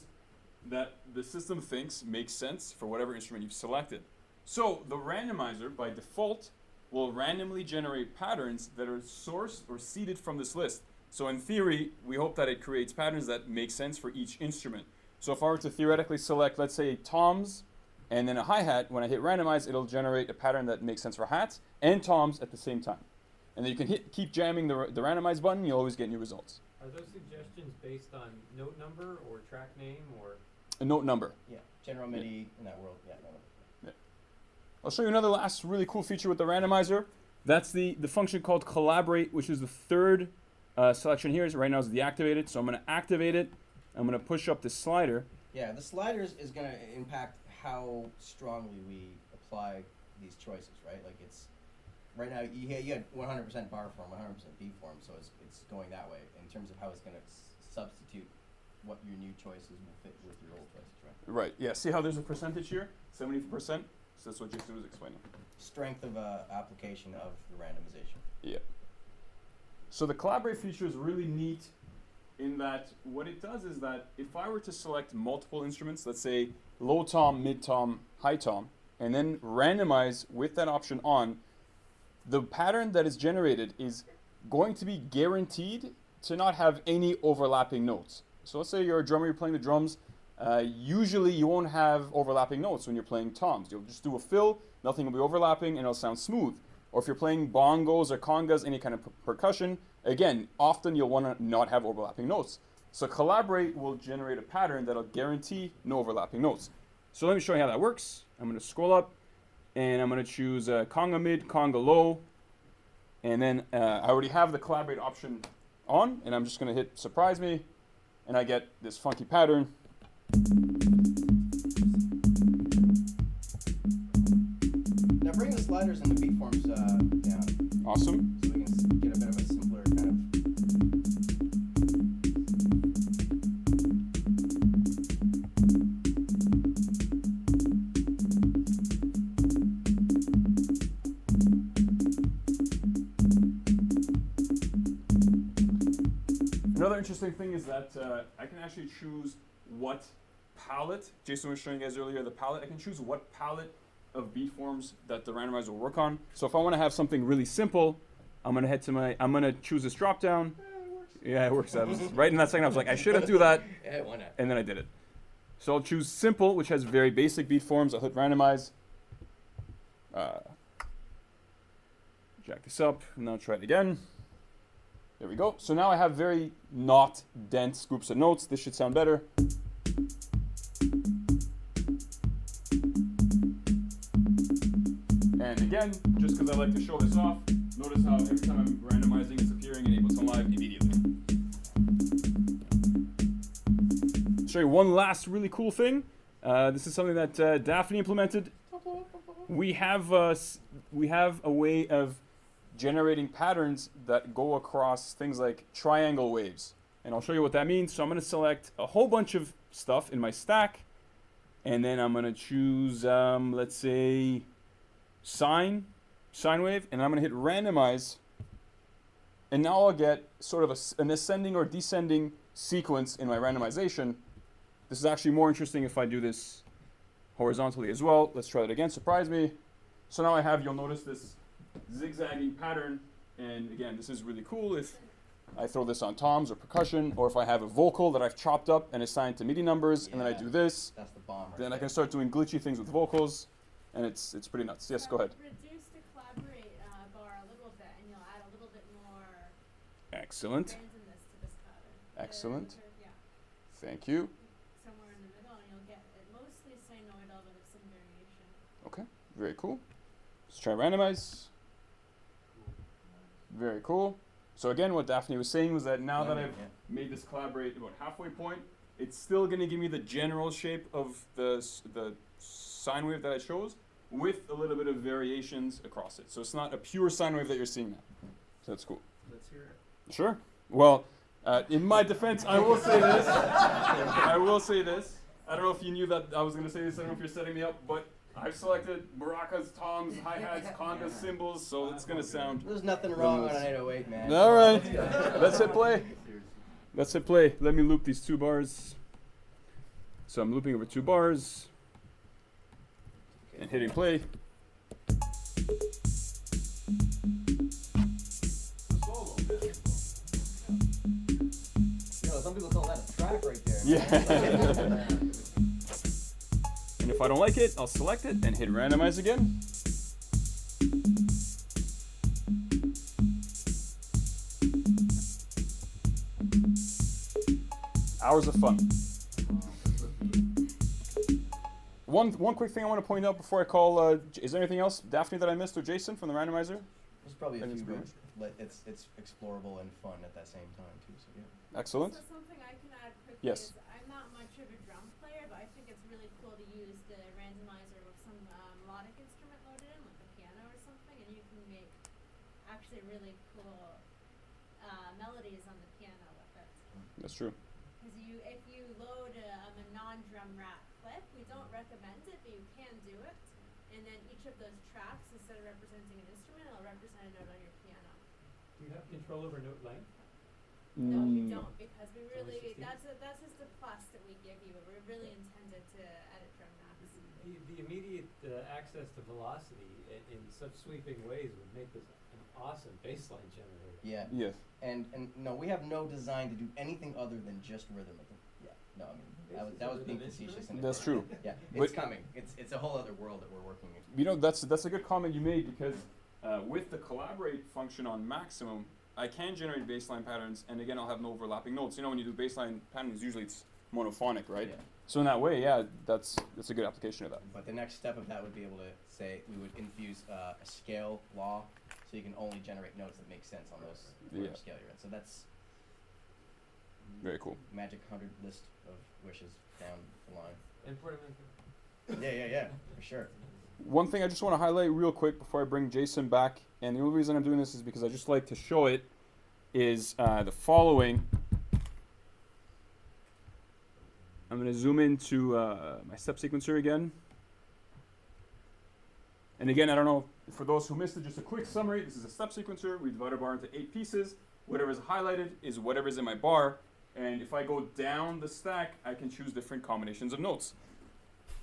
that the system thinks make sense for whatever instrument you've selected. So the randomizer, by default, will randomly generate patterns that are sourced or seeded from this list. So in theory, we hope that it creates patterns that make sense for each instrument. So if I were to theoretically select, let's say, toms and then a hi-hat, when I hit randomize, it'll generate a pattern that makes sense for hats and toms at the same time. And then you can keep jamming the randomize button, you'll always get new results. Are those suggestions based on note number or track name or? A note number. Yeah. General MIDI in that world. Yeah. No. I'll show you another last really cool feature with the randomizer. That's the function called collaborate, which is the third selection here. So right now is deactivated. So I'm going to activate it. I'm going to push up the slider. Yeah, the sliders is going to impact how strongly we apply these choices, right? Like it's right now you had 100% bar form, 100% beat form, so it's going that way in terms of how it's going to substitute what your new choices will fit with your old choices, right? Right. Yeah. See how there's a percentage here? 70%. So that's what Jason was explaining. Strength of application of the randomization. Yeah. So the collaborate feature is really neat in that what it does is that if I were to select multiple instruments, let's say low tom, mid tom, high tom, and then randomize with that option on, the pattern that is generated is going to be guaranteed to not have any overlapping notes. So let's say you're a drummer, you're playing the drums. Usually you won't have overlapping notes when you're playing toms. You'll just do a fill, nothing will be overlapping, and it'll sound smooth. Or if you're playing bongos or congas, any kind of percussion, again, often you'll want to not have overlapping notes. So collaborate will generate a pattern that'll guarantee no overlapping notes. So let me show you how that works. I'm going to scroll up, and I'm going to choose conga mid, conga low, and then I already have the collaborate option on, and I'm just going to hit surprise me, and I get this funky pattern. Now bring the sliders and the beat forms down. Awesome. So we can get a bit of a simpler kind of. Another interesting thing is that I can actually choose what palette. Jason was showing you guys earlier the palette. I can choose what palette of beat forms that the randomizer will work on. So if I want to have something really simple, I'm gonna choose this drop down. Yeah, it works. I was right in that second. I was like, I shouldn't do that, Yeah, why not? and then I did it. So I'll choose simple, which has very basic beat forms. I'll hit randomize. Jack this up, and now try it again. There we go. So now I have very not dense groups of notes. This should sound better. And again, just because I like to show this off, notice how every time I'm randomizing, it's appearing in Ableton Live immediately. I'll show you one last really cool thing. This is something that Daphne implemented. We have a way of generating patterns that go across things like triangle waves. And I'll show you what that means. So I'm going to select a whole bunch of stuff in my stack. And then I'm going to choose, let's say, sine wave. And I'm going to hit randomize. And now I'll get sort of an ascending or descending sequence in my randomization. This is actually more interesting if I do this horizontally as well. Let's try that again. Surprise me. So now I have, you'll notice this zigzagging pattern, and again, this is really cool if I throw this on toms or percussion, or if I have a vocal that I've chopped up and assigned to MIDI numbers, and then I do this, That's the bomb. Right then I there. can start doing glitchy things with vocals, and it's pretty nuts. Yes, go ahead. Reduce the collaborate bar a little bit, and you'll add a little bit more Excellent. randomness to this pattern. Excellent. Yeah, Thank you. somewhere in the middle, and you'll get it mostly sinusoidal, but with some variation. Okay, very cool. Let's try randomize. Very cool. So again, what Daphne was saying was that now that I've made this collaborate about halfway point, it's still going to give me the general shape of the sine wave that I chose with a little bit of variations across it. So it's not a pure sine wave that you're seeing now. So that's cool. Let's hear it. Sure. Well, in my defense, I will say this. I will say this. I don't know if you knew that I was going to say this. I don't know if you're setting me up, but I've selected maracas, toms, hi-hats, congas, cymbals, so it's going to sound... There's nothing wrong on an 808, man. All right. Let's hit play. Let's hit play. Let me loop these 2 bars. So I'm looping over 2 bars and hitting play. Yo, some people call that a track right there. Yeah. And if I don't like it, I'll select it and hit randomize again. Hours of fun. One quick thing I want to point out before I call, is there anything else, Daphne, that I missed, or Jason from the randomizer? There's probably a And few it's routes. It's explorable and fun at that same time too. So yeah. Excellent. So something I can add quickly Yes. is I'm not much of a drum player, but I think it's really cool to use the randomizer with some melodic instrument loaded in, like a piano or something, and you can make actually really cool melodies on the piano with it. That's true. Because if you load a non-drum rack clip, we don't recommend it, but you can do it. And then each of those tracks, instead of representing an instrument, it'll represent a note on your piano. Do you have control over note length? No, we Mm. don't, because we It's only really 16? that's just a plus that we give you. We're really intended to edit drum racks. The immediate access to velocity in such sweeping ways would make this an awesome baseline generator. Yeah. Yes. And no, we have no design to do anything other than just rhythm. Yeah. No, I mean that was being facetious. That's true. Yeah, But- it's coming. It's a whole other world that we're working in. You know, that's a good comment you made, because with the collaborate function on maximum, I can generate baseline patterns, and again, I'll have no overlapping notes. You know, when you do baseline patterns, usually it's monophonic, right? Yeah. So in that way, yeah, that's a good application of that. But the next step of that would be able to say we would infuse a scale law, so you can only generate notes that make sense on those whatever Yeah. scale you're in. So that's Very cool. magic 100 list of wishes down the line. Import them Yeah, for sure. One thing I just want to highlight real quick before I bring Jason back, and the only reason I'm doing this is because I just like to show it, is the following. I'm going to zoom into my step sequencer again. And again, I don't know, for those who missed it, just a quick summary. This is a step sequencer. We divide our bar into 8 pieces. Whatever is highlighted is whatever is in my bar. And if I go down the stack, I can choose different combinations of notes,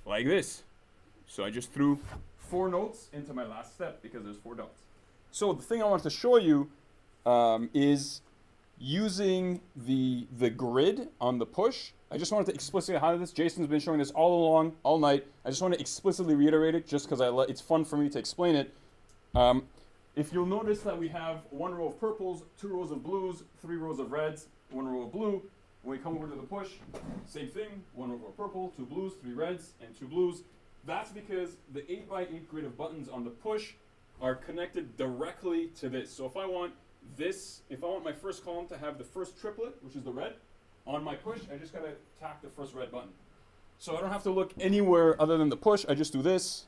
like this. So I just threw 4 notes into my last step because there's 4 dots. So the thing I wanted to show you is using the grid on the push. I just wanted to explicitly highlight this. Jason's been showing this all along, all night. I just want to explicitly reiterate it just because it's fun for me to explain it. If you'll notice that we have 1 row of purples, 2 rows of blues, 3 rows of reds, 1 row of blue. When we come over to the push, same thing, 1 row of purple, 2 blues, 3 reds, and 2 blues. That's because the 8x8 grid of buttons on the push are connected directly to this. So if I want my first column to have the first triplet, which is the red, on my push, I just gotta tack the first red button. So I don't have to look anywhere other than the push. I just do this,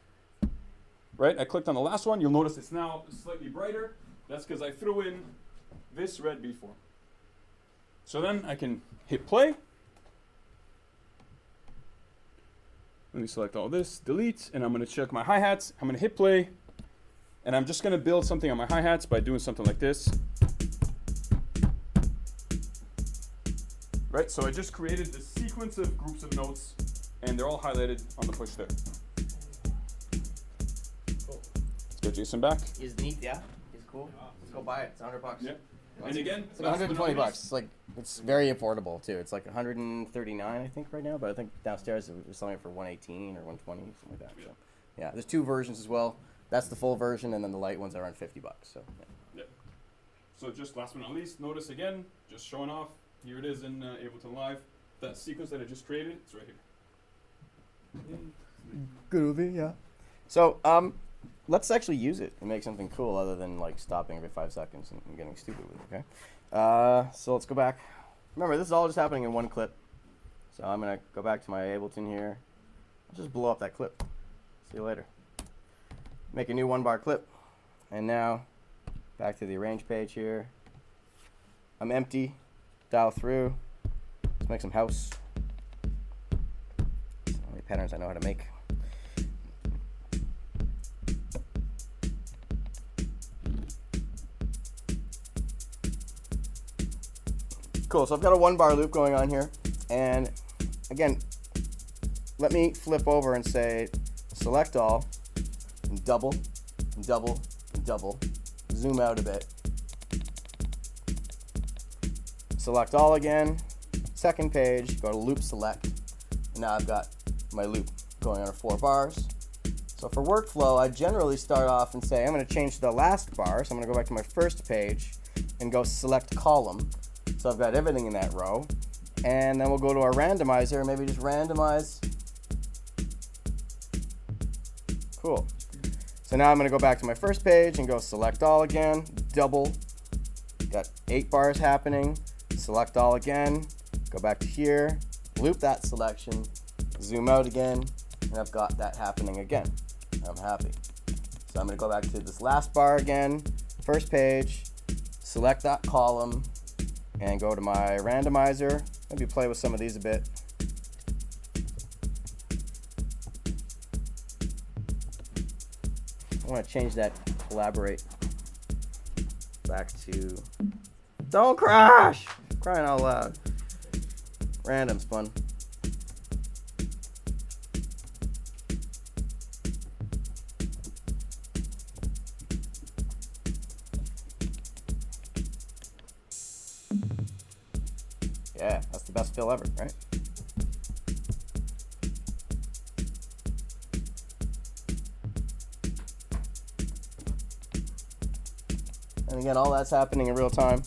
right? I clicked on the last one. You'll notice it's now slightly brighter. That's because I threw in this red before. So then I can hit play. Let me select all this, delete, and I'm gonna check my hi-hats. I'm gonna hit play, and I'm just gonna build something on my hi-hats by doing something like this. Right, so I just created this sequence of groups of notes, and they're all highlighted on the push there. Cool. Let's get Jason back. Is neat, yeah. It's cool. Let's go buy it. It's $100. Yeah. And again, It's like $120. It's very affordable too. It's like $139 I think right now, but I think downstairs we're selling it for $118 or $120, something like that. So yeah, there's 2 versions as well. That's the full version, and then the light ones are around $50. So yeah. Yeah. So just last but not least, notice again, just showing off. Here it is in Ableton Live. That sequence that I just created, it's right here. Groovy, yeah. So let's actually use it and make something cool other than like stopping every 5 seconds and getting stupid with it. Okay. So let's go back. Remember, this is all just happening in one clip. So I'm gonna go back to my Ableton here. I'll just blow up that clip. See you later. Make a new 1-bar clip. And now back to the arrange page here. I'm empty. Dial through. Let's make some house. How many patterns I know how to make. Cool, so I've got a 1-bar loop going on here. And again, let me flip over and say select all, and double, and double, and double. Zoom out a bit. Select all again. Second page, go to loop select. And now I've got my loop going on 4 bars. So for workflow, I generally start off and say, I'm going to change the last bar. So I'm going to go back to my first page and go select column. So I've got everything in that row. And then we'll go to our randomizer and maybe just randomize. Cool. So So now I'm going to go back to my first page and go select all again, double. Got 8 bars happening. Select all again. Go back to here, loop that selection, zoom out again, and I've got that happening again. I'm happy. So I'm going to go back to this last bar again, first page, select that column, and go to my randomizer. Maybe play with some of these a bit. I want to change that collaborate back to don't crash! Crying out loud. Random's fun. Yeah, that's the best fill ever, right? And again, all that's happening in real time.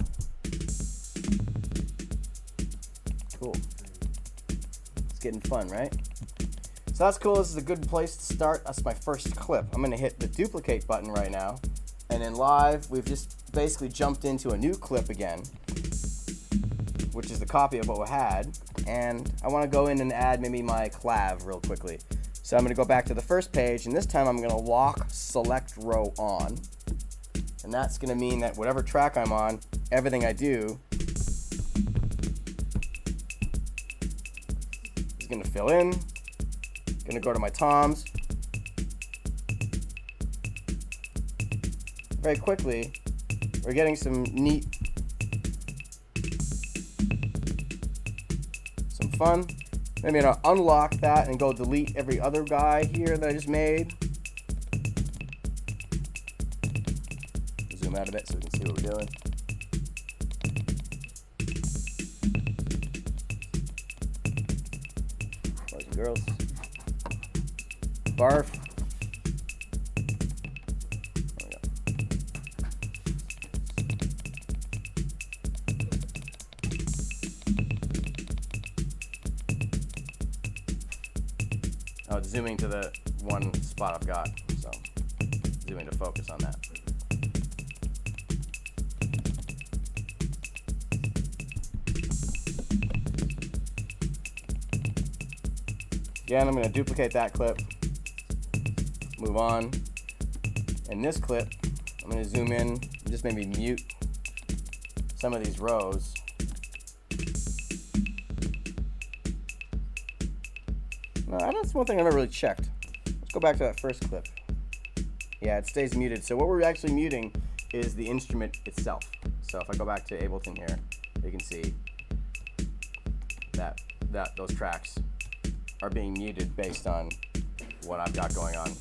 Cool. It's getting fun, right? So that's cool. This is a good place to start. That's my first clip. I'm going to hit the duplicate button right now. And in live, we've just basically jumped into a new clip again, which is the copy of what we had. And I want to go in and add maybe my clav real quickly. So I'm going to go back to the first page, and this time I'm going to lock select row on. And that's going to mean that whatever track I'm on, everything I do is going to fill in. Going to go to my toms. Very quickly, we're getting some neat, some fun. Maybe I'll unlock that and go delete every other guy here that I just made. Zoom out a bit so we can see what we're doing. Boys and girls. Barf. There we go. Oh, it's zooming to the one spot I've got, so zooming to focus on that. Again, I'm going to duplicate that clip, move on. In this clip, I'm going to zoom in, just maybe mute some of these rows. No, that's one thing I've never really checked. Let's go back to that first clip. Yeah, it stays muted. So what we're actually muting is the instrument itself. So if I go back to Ableton here, you can see that those tracks are being muted based on what I've got going on.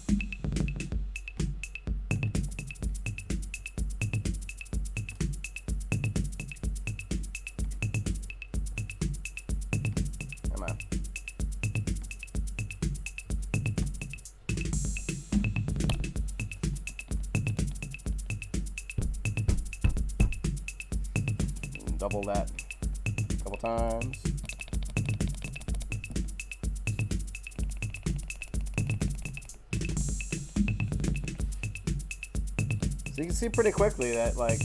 Come on. Double that a couple times. So you can see pretty quickly that, like,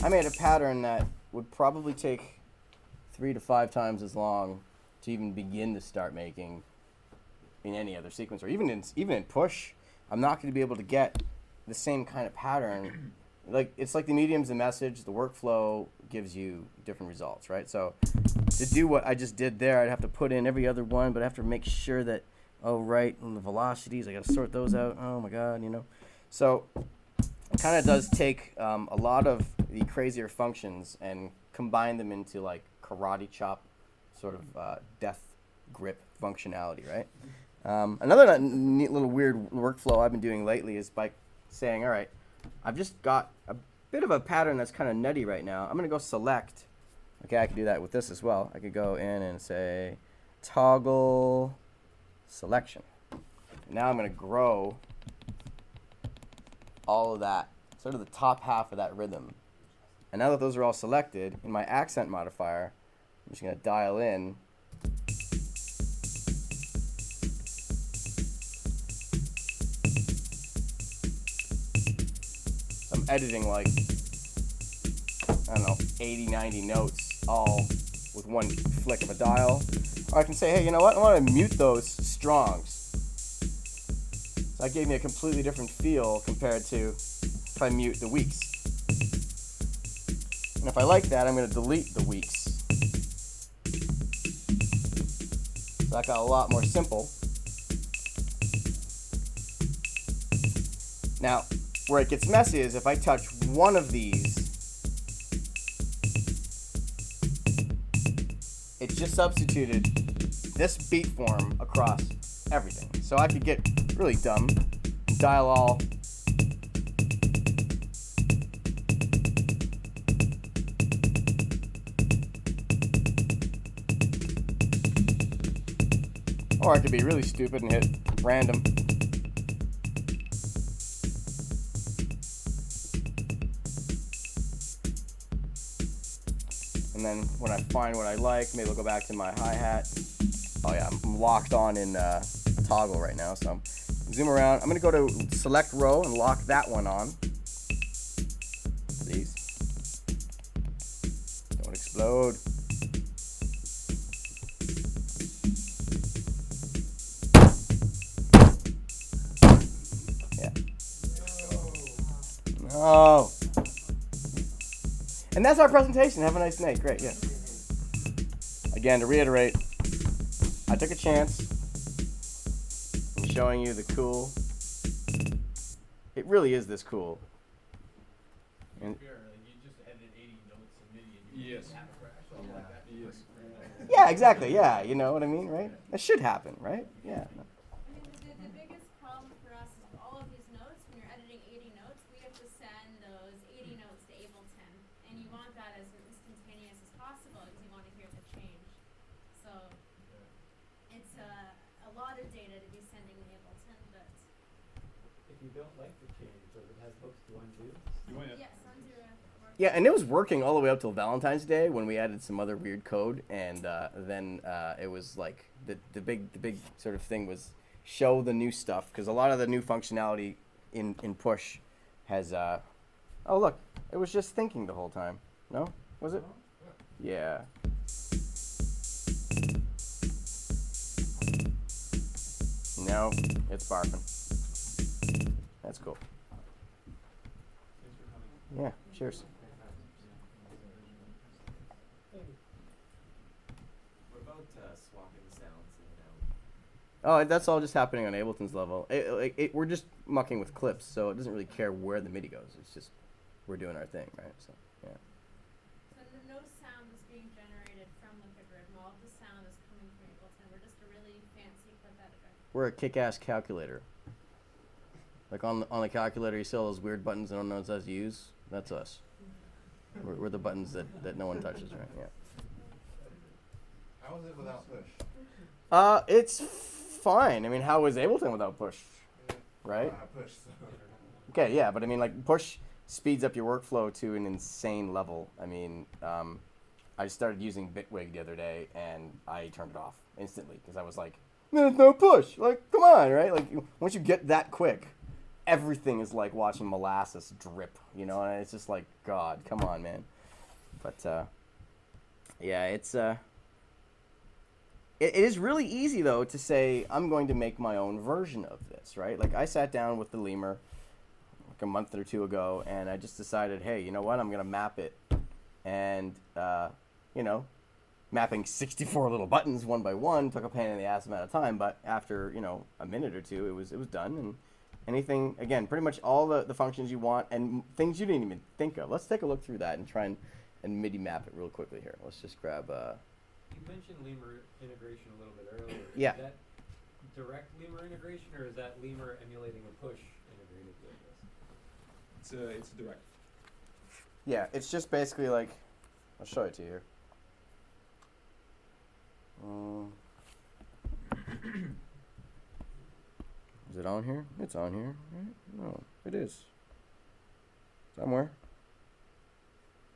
I made a pattern that would probably take 3 to 5 times as long to even begin to start making in any other sequence, or even in Push. I'm not going to be able to get the same kind of pattern. Like, it's like the medium's a message, the workflow gives you different results, right? So to do what I just did there, I'd have to put in every other one, but I have to make sure that, oh, right, and the velocities, I got to sort those out. Oh my God, you know. So it kind of does take a lot of the crazier functions and combine them into like karate chop sort of death grip functionality, right? Another neat little weird workflow I've been doing lately is by saying, all right, I've just got a bit of a pattern that's kind of nutty right now. I'm going to go select. Okay, I can do that with this as well. I could go in and say toggle selection. Now I'm going to grow all of that, sort of the top half of that rhythm. And now that those are all selected, in my accent modifier, I'm just going to dial in. editing like, I don't know, 80, 90 notes all with one flick of a dial. Or I can say, hey, you know what? I want to mute those strongs. So that gave me a completely different feel compared to if I mute the weaks. And if I like that, I'm going to delete the weaks. So that got a lot more simple. Now, where it gets messy is if I touch one of these, it just substituted this beat form across everything. So I could get really dumb, dial all. Or I could be really stupid and hit random. And then when I find what I like, maybe I'll go back to my hi-hat. Oh yeah, I'm locked on in toggle right now, so zoom around. I'm gonna go to select row and lock that one on. Please. Don't explode. Yeah. No. And that's our presentation. Have a nice night. Great, yeah. Again, to reiterate, I took a chance in showing you the cool. It really is this cool. And You just edited 80 notes in MIDI and you Yes. have a crash. Something like that. Yes. yeah, exactly. Yeah, you know what I mean, right? That should happen, right? Yeah. I mean, the biggest problem for us is with all of these notes, when you're editing 80 notes, we have to send those 80 notes to Ableton. And you want that as instantaneous as possible because you want to hear the change. So it's a lot of data to be sending to Ableton, but If you don't like the change, does it have hooks to undo? You want yes, undo works. Yeah, and it was working all the way up till Valentine's Day when we added some other weird code, and then it was like the big sort of thing was show the new stuff because a lot of the new functionality in Push has oh look, it was just thinking the whole time. No, was it? Yeah. No, it's barfing. That's cool. Yeah, cheers. What about swapping sounds in and out? Oh, that's all just happening on Ableton's level. We're just mucking with clips, so it doesn't really care where the MIDI goes. It's just we're doing our thing, right? So, yeah. So no sound is being generated from the grid. All of the sound is coming from Ableton. We're just a really fancy clip editor. We're a kick-ass calculator. Like on the calculator, you see all those weird buttons that no one knows how to use. That's us. We're the buttons that no one touches, right? Yeah. How is it without push? It's fine. I mean, how is Ableton without Push, right? Push. So. Okay, yeah, but I mean, like, Push speeds up your workflow to an insane level. I mean, I started using Bitwig the other day, and I turned it off instantly because I was like, there's no Push. Like, come on, right? Like, once you get that quick, everything is like watching molasses drip, you know? And it's just like, God, come on, man. But, yeah, it's... It is really easy, though, to say, I'm going to make my own version of this, right? Like, I sat down with the lemur like a month or two ago, and I just decided, hey, you know what? I'm going to map it. And, you know, mapping 64 little buttons one by one took a pain in the ass amount of time, but after, you know, a minute or two, it was done. And anything, again, pretty much all the functions you want and things you didn't even think of. Let's take a look through that and try and MIDI map it real quickly here. Let's just grab... You mentioned lemur integration a little bit earlier. Yeah. Is that direct lemur integration, or is that lemur emulating a push integrated with this? It's direct. Yeah, it's just basically like, I'll show it to you here. Is it on here? It's on here, right? No, it is. Somewhere.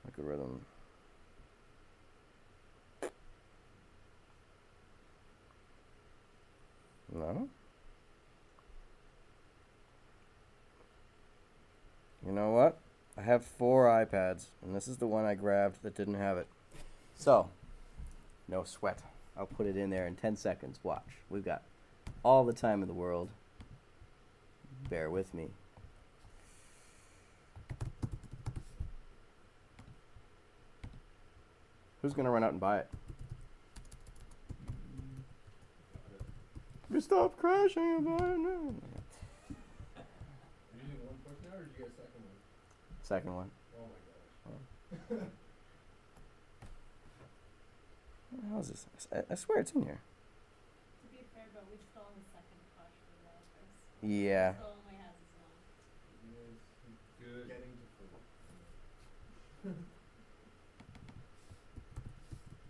Algorithm. No? You know what? have 4 iPads, and this is the one I grabbed that didn't have it. So, no sweat. I'll put it in there in 10 seconds. Watch. We've got all the time in the world. Bear with me. Who's going to run out and buy it? We stop crashing and buy it now. Are you using one push now, or did you get a second one? Second one. Oh my gosh. What the hell is this? I swear it's in here. To be fair, but we've stolen the second push for the first. Yeah. Still only has his one. Good. Getting to full.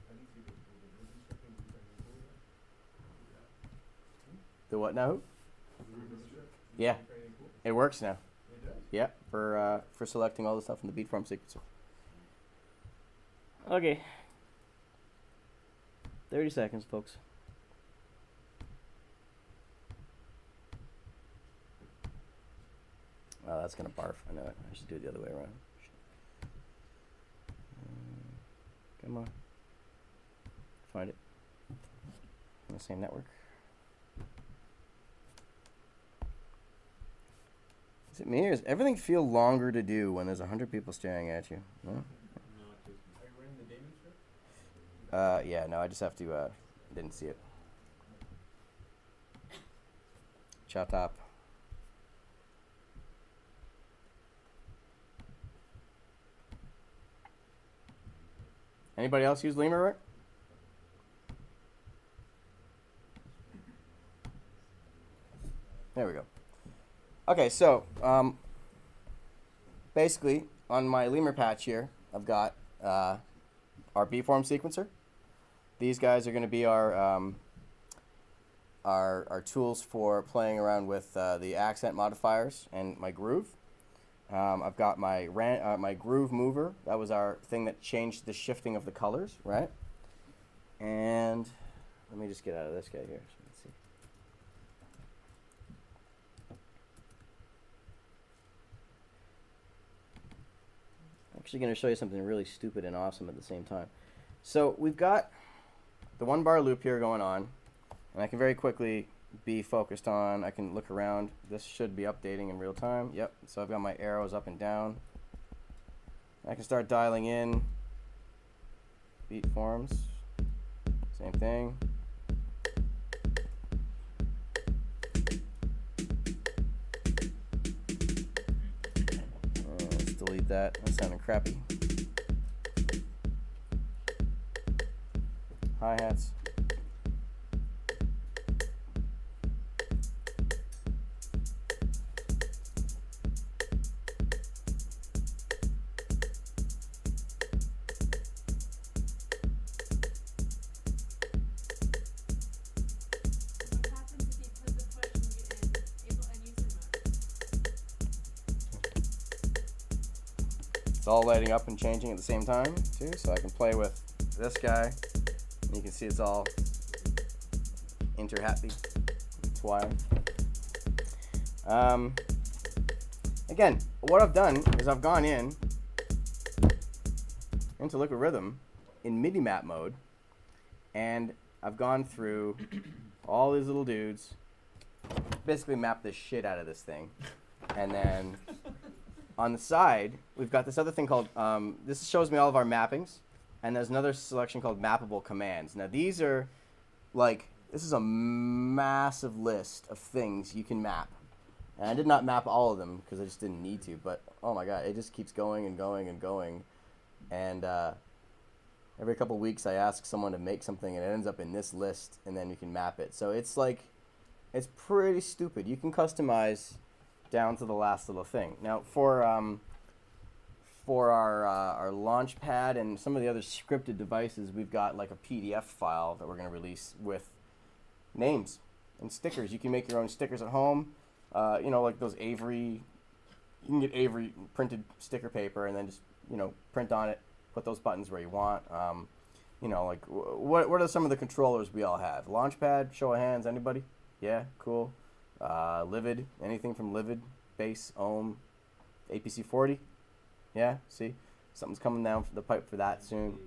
I need to see the ribbon stripping do something cool with The what now? it. The ribbon strip? Do Yeah. something pretty cool. It works now. It does? Yeah, for selecting all the stuff in the beatform sequencer. Okay. 30 seconds, folks. Oh, that's gonna barf. I know it. I should do it the other way around. Come on. Find it. On the same network. Is it me, or does everything feel longer to do when there's 100 people staring at you? No? No, it just Are you running the Damon strip? Yeah, no, I just have to, didn't see it. Shut up. Anybody else use Lemur, Rick? There we go. Okay, so, basically, on my Lemur patch here, I've got, our beatform sequencer. These guys are going to be our tools for playing around with the accent modifiers and my groove. I've got my my groove mover. That was our thing that changed the shifting of the colors, right? And let me just get out of this guy here. So let's see. I'm actually going to show you something really stupid and awesome at the same time. So we've got the 1 bar loop here going on, and I can very quickly be focused on, I can look around. This should be updating in real time. Yep, so I've got my arrows up and down. I can start dialing in beat forms. Same thing. Let's delete that. That sounded crappy. Hi-hats. What happens if you put the push in Ableton user mode? It's all lighting up and changing at the same time, too, so I can play with this guy. And you can see it's all inter-happy. That's why. Again, what I've done is I've gone into Liquid Rhythm in MIDI map mode, and I've gone through all these little dudes, basically mapped the shit out of this thing, and then on the side we've got this other thing called this shows me all of our mappings, and there's another selection called mappable commands. Now these are this is a massive list of things you can map. And I did not map all of them because I just didn't need to, but oh my god, it just keeps going and going and going. And every couple of weeks I ask someone to make something and it ends up in this list, and then you can map it. So it's it's pretty stupid. You can customize down to the last little thing. Now for our launch pad and some of the other scripted devices, we've got like a PDF file that we're going to release with names and stickers. You can make your own stickers at home. Like those Avery, you can get Avery printed sticker paper and then just, print on it, put those buttons where you want. What are some of the controllers we all have? Launchpad, show of hands, anybody? Yeah, cool. Livid, anything from Livid, Bass, Ohm, APC 40? Yeah, see, something's coming down the pipe for that soon.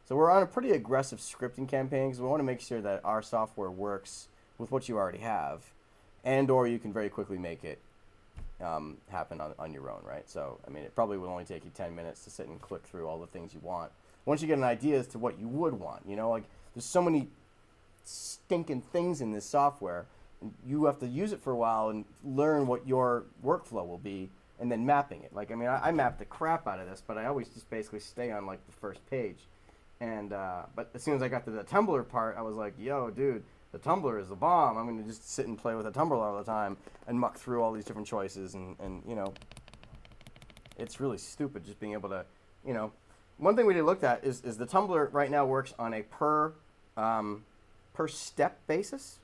So we're on a pretty aggressive scripting campaign because we want to make sure that our software works with what you already have, and or you can very quickly make it happen on your own, right? So, I mean, it probably will only take you 10 minutes to sit and click through all the things you want. Once you get an idea as to what you would want, you know, like there's so many stinking things in this software, and you have to use it for a while and learn what your workflow will be, and then mapping it. Like, I mean, I mapped the crap out of this, but I always just basically stay on like the first page. And but as soon as I got to the Tumbler part, I was like, yo, dude, the Tumbler is the bomb. I'm going to just sit and play with a Tumbler all the time and muck through all these different choices. And you know, it's really stupid just being able to, you know. One thing we looked at is the Tumbler right now works on a per step basis,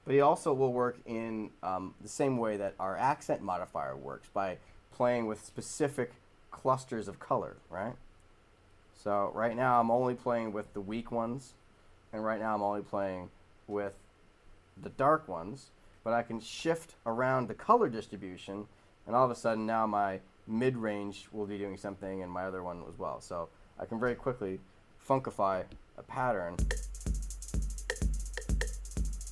but he also will work in the same way that our accent modifier works, by playing with specific clusters of color, right? So right now I'm only playing with the weak ones, and right now I'm only playing with the dark ones, but I can shift around the color distribution, and all of a sudden now my mid-range will be doing something and my other one as well. So I can very quickly funkify a pattern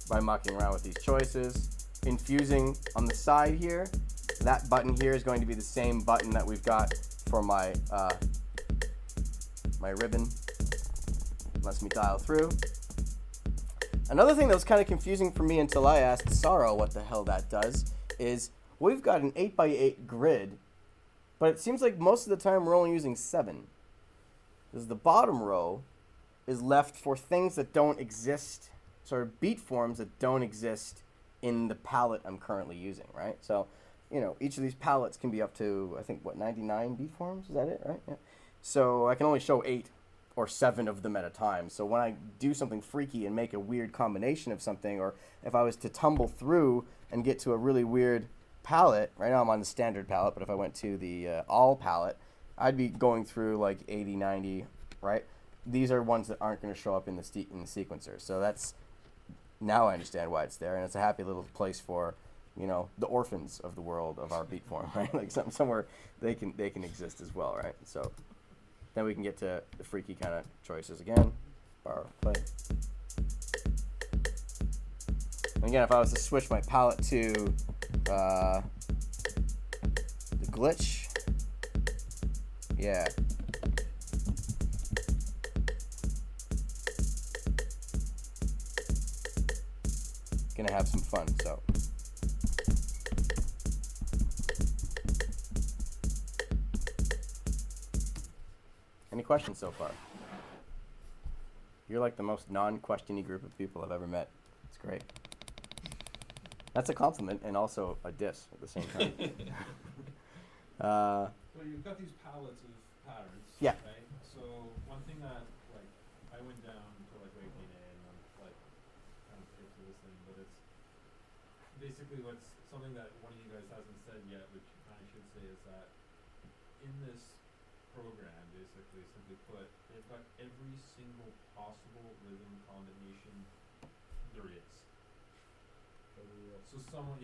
by mucking around with these choices. Infusing on the side here, that button here is going to be the same button that we've got for my my ribbon. Lets me dial through. Another thing that was kind of confusing for me until I asked Sorrow what the hell that does is we've got an 8x8 grid, but it seems like most of the time we're only using 7. Because the bottom row is left for things that don't exist, sort of beat forms that don't exist in the palette I'm currently using, right? So, you know, each of these palettes can be up to, I think, what, 99 beat forms? Is that it, right? Yeah. So I can only show 8 or 7 of them at a time. So when I do something freaky and make a weird combination of something, or if I was to tumble through and get to a really weird palette, right now I'm on the standard palette, but if I went to the all palette, I'd be going through like 80, 90, right? These are ones that aren't going to show up in the sequencer. So that's, now I understand why it's there, and it's a happy little place for, you know, the orphans of the world of our beat form, right? Like somewhere they can exist as well, right? So then we can get to the freaky kind of choices again. Bar, play. And again, if I was to switch my palette to the glitch, yeah. Gonna have some fun, so. Any questions so far? You're like the most non-questiony group of people I've ever met. It's great. That's a compliment and also a diss at the same time. So you've got these palettes of patterns, Yeah. right? So one thing that, like, I went down to like WaveDNA and I'm like kind of into this thing, but it's basically what's something that one of you guys hasn't said yet, which I should say, is that in this program, basically, simply put, they've got every single possible rhythm combination there is. So someone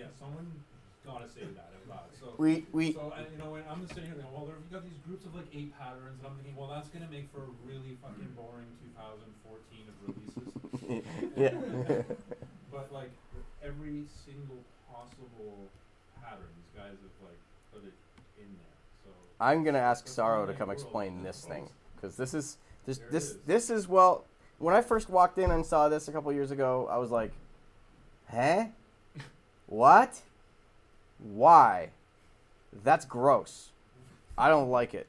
gotta say that out loud. So We so you know, when I'm sitting here going, well, you've got these groups of like 8 patterns, and I'm thinking, well, that's gonna make for a really fucking boring 2014 of releases. yeah. But like every single possible pattern, these guys have like put it in there. So I'm gonna ask that's Sorrow one to come world explain and this thing, most. because this is There it is. this is, well, when I first walked in and saw this a couple years ago, I was like, huh? What? Why? That's gross. I don't like it.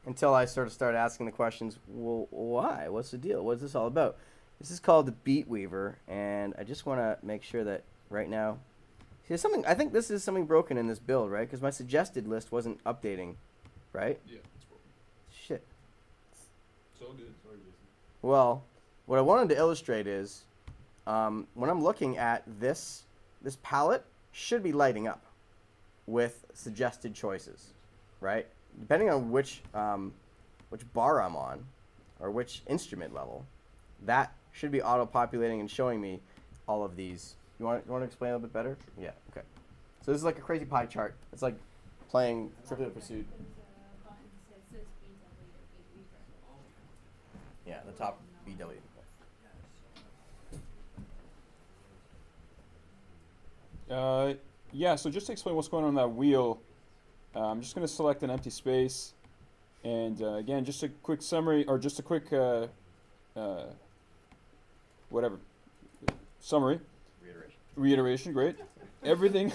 Until I sort of started asking the questions, well, why? What's the deal? What's this all about? This is called the Beat Weaver, and I just want to make sure that right now, there's something, I think this is something broken in this build, right? Because my suggested list wasn't updating, right? Yeah, it's broken. Shit. It's all good. Sorry, Jason. Well, what I wanted to illustrate is, when I'm looking at this palette should be lighting up with suggested choices, right? Depending on which bar I'm on, or which instrument level, that should be auto-populating and showing me all of these. You want to explain a little bit better? Yeah. Okay. So this is like a crazy pie chart. It's like playing Trivial Pursuit. top BW. Yeah, so just to explain what's going on that wheel, I'm just going to select an empty space. And again, just a quick summary, or just a quick, whatever, summary. Reiteration, great. Everything,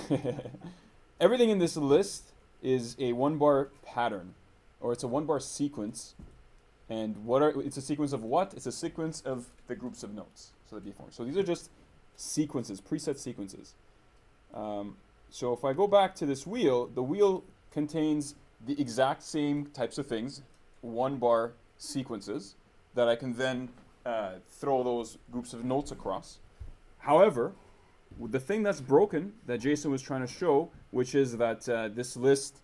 everything in this list is a 1-bar pattern, or it's a 1-bar sequence. And it's a sequence of what? It's a sequence of the groups of notes. So the B4. So these are just sequences, preset sequences. So if I go back to this wheel, the wheel contains the exact same types of things, 1-bar sequences, that I can then throw those groups of notes across. However, the thing that's broken that Jason was trying to show, which is that this list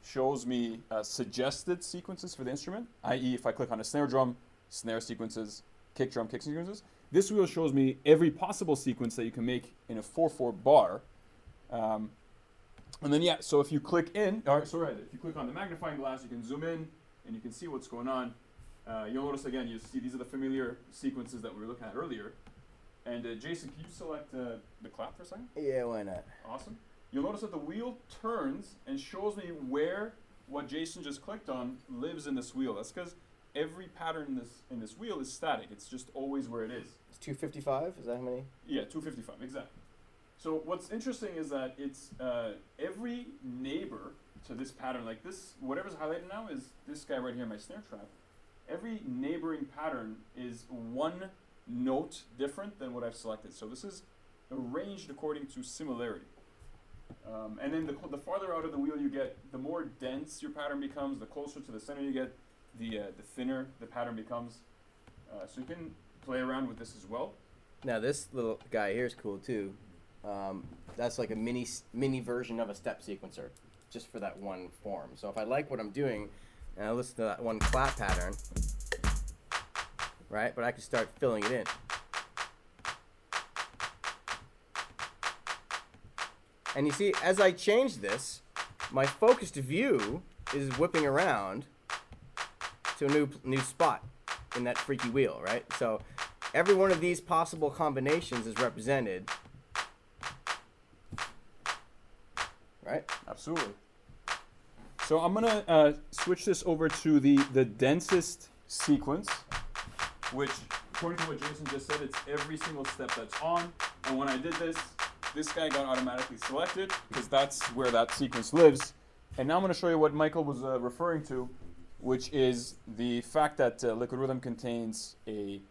shows me suggested sequences for the instrument, i.e. if I click on a snare drum, snare sequences, kick drum, kick sequences. This wheel shows me every possible sequence that you can make in a 4/4 bar. And then yeah, so if you click in, if you click on the magnifying glass, you can zoom in and you can see what's going on. You'll notice again, you see these are the familiar sequences that we were looking at earlier. And Jason, can you select the clap for a second? Yeah, why not? Awesome. You'll notice that the wheel turns and shows me where what Jason just clicked on lives in this wheel. That's because every pattern in this wheel is static. It's just always where it is. It's 255. Is that how many? Yeah, 255 exactly. So what's interesting is that it's every neighbor to this pattern, like this, whatever's highlighted now is this guy right here, my snare trap. Every neighboring pattern is 1 note different than what I've selected. So this is arranged according to similarity. And then the farther out of the wheel you get, the more dense your pattern becomes, the closer to the center you get, the thinner the pattern becomes. So you can play around with this as well. Now this little guy here is cool too. That's like a mini version of a step sequencer, just for that one form. So if I like what I'm doing, and I listen to that one clap pattern, right? But I can start filling it in. And you see, as I change this, my focused view is whipping around to a new spot in that freaky wheel, right? So every one of these possible combinations is represented, right? Absolutely. So I'm gonna switch this over to the densest sequence, which according to what Jason just said, it's every single step that's on. And when I did this guy got automatically selected because that's where that sequence lives. And now I'm going to show you what Michael was referring to, which is the fact that Liquid Rhythm contains a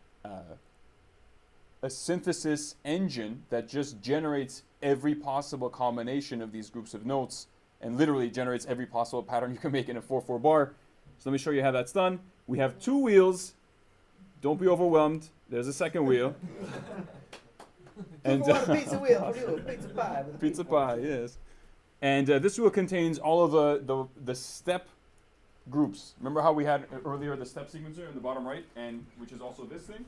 synthesis engine that just generates every possible combination of these groups of notes and literally generates every possible pattern you can make in a 4/4 bar. So let me show you how that's done. We have 2 wheels. Don't be overwhelmed. There's a second wheel. And pizza wheel, pizza pie. Pizza pie, yes. And this wheel contains all of the step groups. Remember how we had earlier the step sequencer in the bottom right, and which is also this thing?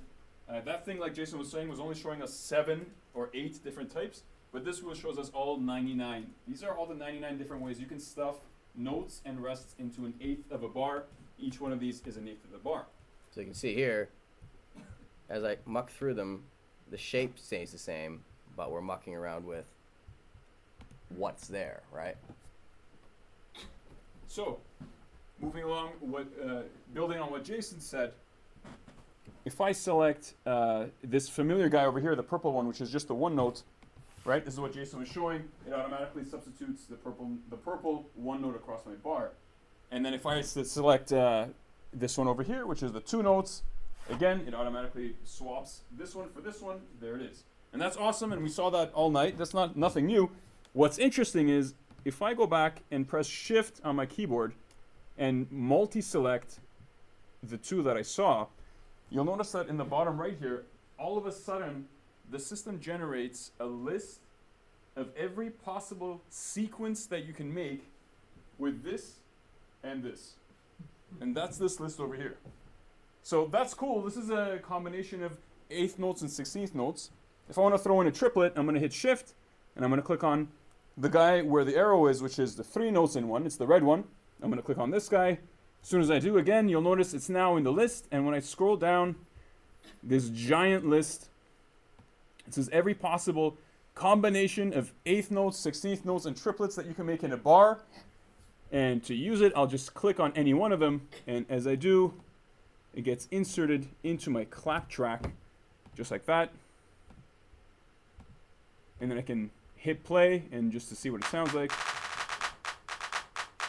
That thing, like Jason was saying, was only showing us 7 or 8 different types, but this wheel shows us all 99. These are all the 99 different ways you can stuff notes and rests into an 1/8 of a bar. Each one of these is an 1/8 of the bar. So you can see here, as I muck through them, the shape stays the same, but we're mucking around with what's there, right? So, moving along, building on what Jason said, if I select this familiar guy over here, the purple one, which is just the 1 note, right? This is what Jason was showing. It automatically substitutes the purple 1 note across my bar. And then if I select this one over here, which is the 2 notes, again, it automatically swaps this one for this one. There it is. And that's awesome, and we saw that all night. That's nothing new. What's interesting is if I go back and press Shift on my keyboard and multi-select the 2 that I saw, you'll notice that in the bottom right here, all of a sudden, the system generates a list of every possible sequence that you can make with this and this. And that's this list over here. So that's cool. This is a combination of 1/8 notes and 16th notes. If I want to throw in a triplet, I'm going to hit Shift, and I'm going to click on the guy where the arrow is, which is the 3 notes in one. It's the red one. I'm going to click on this guy. As soon as I do, again, you'll notice it's now in the list, and when I scroll down, this giant list. It says every possible combination of eighth notes, 16th notes, and triplets that you can make in a bar. And to use it, I'll just click on any one of them. And as I do, it gets inserted into my clap track, just like that. And then I can hit play and just to see what it sounds like.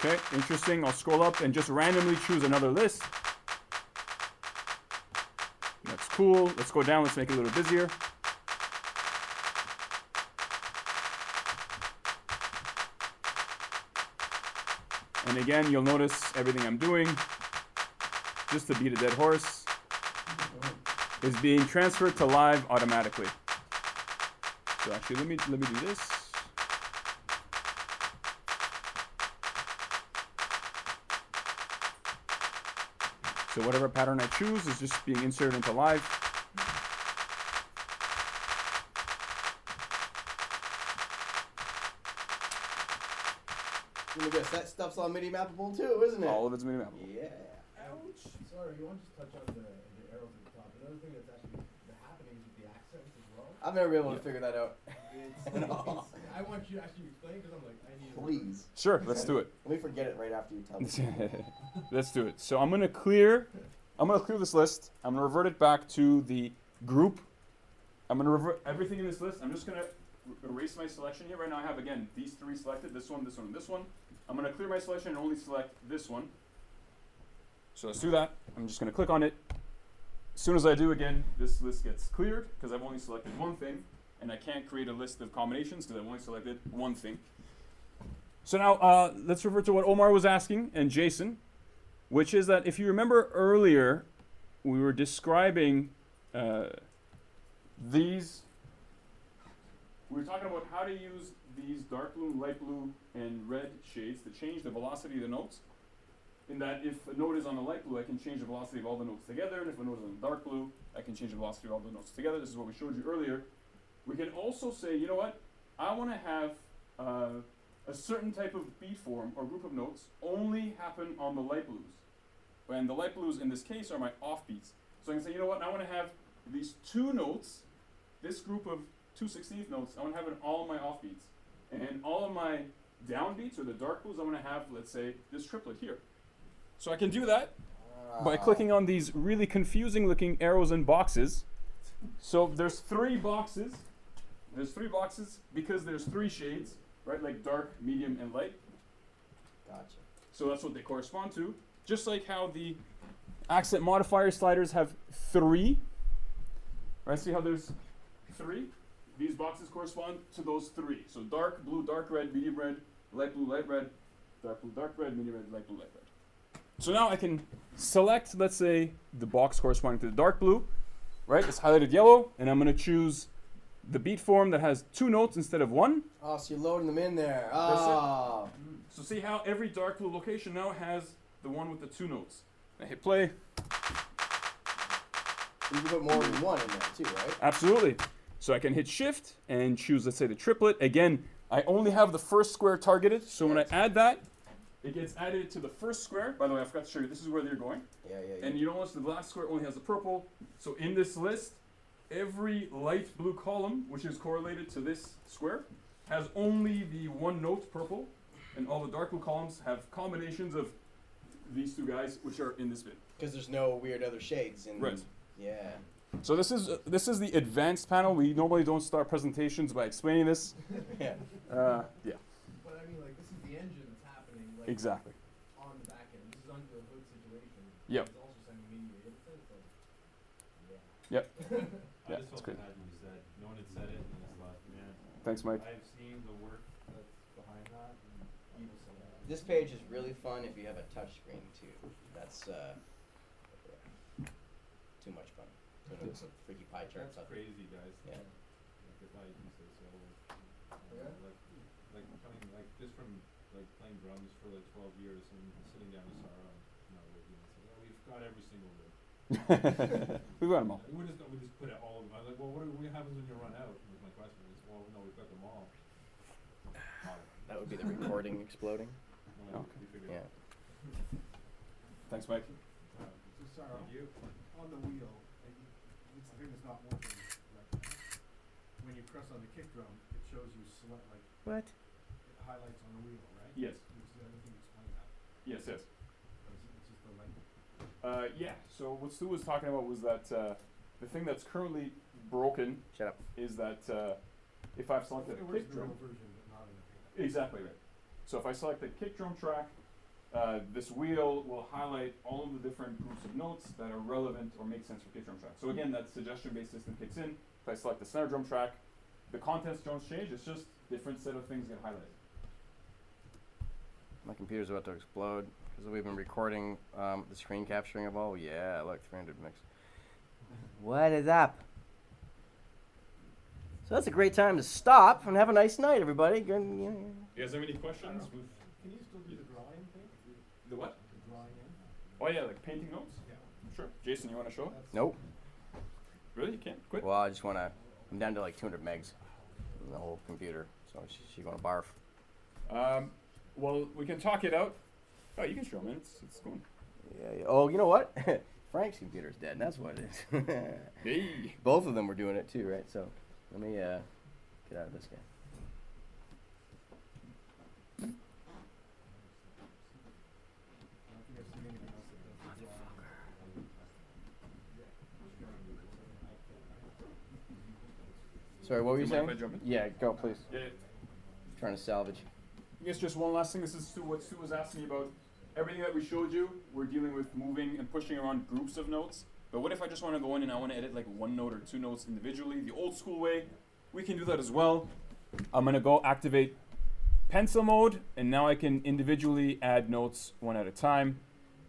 Okay, interesting. I'll scroll up and just randomly choose another list. That's cool. Let's go down. Let's make it a little busier. And again, you'll notice everything I'm doing, just to beat a dead horse, is being transferred to live automatically. So actually, let me do this. So whatever pattern I choose is just being inserted into live. Let me guess, that stuff's on MIDI mappable too, isn't it? All of it's MIDI mappable. Yeah. Ouch. Sorry, you want to just touch on the arrows at the top. Another thing that's actually the happenings with the accents as well. I've never been able to figure that out. It's, I want you to actually explain because I'm like, I need. Please. Sure, let's do it. Let me forget it right after you tell me. Let's do it. So I'm gonna clear this list. I'm gonna revert it back to the group. I'm gonna revert everything in this list. I'm just gonna erase my selection here. Right now I have, again, these three selected, this one, this one, and this one. I'm gonna clear my selection and only select this one. So let's do that. I'm just gonna click on it. As soon as I do, again, this list gets cleared because I've only selected one thing, and I can't create a list of combinations because I've only selected one thing. So now let's revert to what Omar was asking and Jason, which is that if you remember earlier, we were describing these. We were talking about how to use these dark blue, light blue, and red shades to change the velocity of the notes. In that if a note is on the light blue, I can change the velocity of all the notes together, and if a note is on the dark blue, I can change the velocity of all the notes together. This is what we showed you earlier. We can also say, you know what, I want to have a certain type of beat form or group of notes only happen on the light blues. And the light blues in this case are my offbeats. So I can say, you know what, I want to have these two notes, this group of 2/16th notes, I want to have it all my offbeats. And all of my downbeats, or the dark blues, I want to have, let's say, this triplet here. So I can do that by clicking on these really confusing looking arrows and boxes. So there's three boxes. There's three boxes because there's three shades, right? Like dark, medium, and light. Gotcha. So that's what they correspond to. Just like how the accent modifier sliders have three. Right? See how there's three? These boxes correspond to those three. So dark blue, dark red, medium red, light blue, light red, dark blue, dark red, medium red, light blue, light red. So now I can select, let's say, the box corresponding to the dark blue, right? It's highlighted yellow, and I'm going to choose the beat form that has two notes instead of one. Oh, so you're loading them in there. That's it. Oh. So see how every dark blue location now has the one with the two notes. I hit play. You can put more than one in there too, right? Absolutely. So I can hit shift and choose, let's say, the triplet. Again, I only have the first square targeted, so when I add that, it gets added to the first square. By the way, I forgot to show you, this is where they're going. Yeah. And you notice the last square only has the purple. So in this list, every light blue column, which is correlated to this square, has only the one note, purple, and all the dark blue columns have combinations of these two guys, which are in this bin. Because there's no weird other shades in. Right. Yeah. So this is the advanced panel. We normally don't start presentations by explaining this. Yeah. Yeah. But I mean, like, this is the engine that's happening. Like, Exactly. On the back end. This is under the hood situation. Yep. It's also sending me the input. So, yeah. Yep. I Yeah, just it's felt good. bad when you said, no one had said it, and it's like, man, Thanks, Mike. I've seen the work that's behind that, and people say that. This page is really fun if you have a touch screen too. That's too much fun. Yes. Freaky pie charts. That's crazy, guys. Yeah. Like, if I can say so. Yeah? Like coming, like, just from, like, playing drums for, like, 12 years and sitting down with Sarah and not working and saying, well, we've got every single bit. We've got them all. We just put it all of them. I was like, well, what happens when you run out? Was my question. Is, well, no, we've got them all. That would be the recording exploding. Well, Okay. we figured Yeah. it Thanks, Mike. So, Sarah, out. Thank you. on the wheel, like, thing that's not working right now. When you press on the kick drum, it shows you select, like, What? it highlights on the wheel, right? Yes. I don't think you explained that. Yes, yes. It's just the light. Yeah, so what Stu was talking about was that the thing that's currently broken Shut up. is that if I've selected It a works kick in the drum. real version, but not in the beta. Exactly right. So if I select the kick drum track, this wheel will highlight all of the different groups of notes that are relevant or make sense for kick drum track. So again, that suggestion-based system kicks in. If I select the snare drum track, the contents don't change, it's just different set of things get highlighted. My computer's about to explode because we've been recording the screen capturing of all. Yeah, look, 300 mix. What is up? So that's a great time to stop and have a nice night, everybody. Good, yeah. You guys have any questions? Can you still do the drawing thing? The what? The drawing in? Oh yeah, like painting notes? Yeah. Sure. Jason, you want to show it? That's- Nope. Really? You can't? Quit? Well, I just want to. I'm down to like 200 megs in the whole computer, so she's going to barf. Well, we can talk it out. Oh, you can show, man. It's going. Yeah. Oh, you know what? Frank's computer's dead. And that's what it is. Hey. Both of them were doing it too, right? So let me get out of this guy. I don't think I've seen anything else that does the drawing. Sorry, what were you Do you mind saying? if I jump in? Yeah, go please. Yeah. Trying to salvage. I guess just one last thing. This is what Stu was asking me about. Everything that we showed you, we're dealing with moving and pushing around groups of notes. But what if I just want to go in and I want to edit like one note or two notes individually, the old school way? We can do that as well. I'm going to go activate pencil mode, and now I can individually add notes one at a time.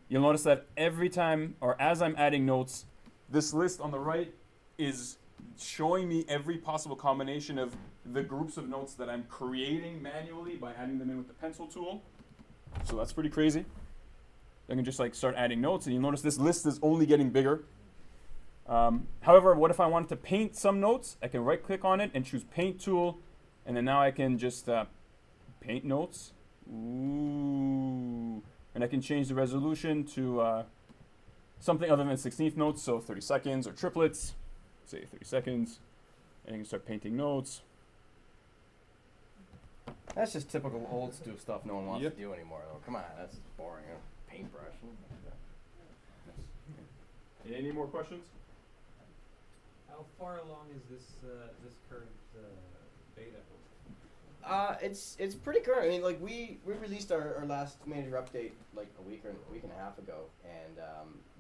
You'll notice that every time, or as I'm adding notes, this list on the right is showing me every possible combination of the groups of notes that I'm creating manually by adding them in with the pencil tool. So that's pretty crazy. I can just like start adding notes, and you'll notice this list is only getting bigger. However, what if I wanted to paint some notes? I can right click on it and choose paint tool, and then now I can just paint notes. Ooh. And I can change the resolution to something other than 16th notes, so 30 seconds or triplets, say 30 seconds, and you can start painting notes. That's just typical old Stu stuff no one wants Yep. to do anymore, though. Come on, that's boring. Paintbrush. Any more questions? How far along is this this current beta? It's pretty current. I mean, like we released our last major update like a week and a half ago, and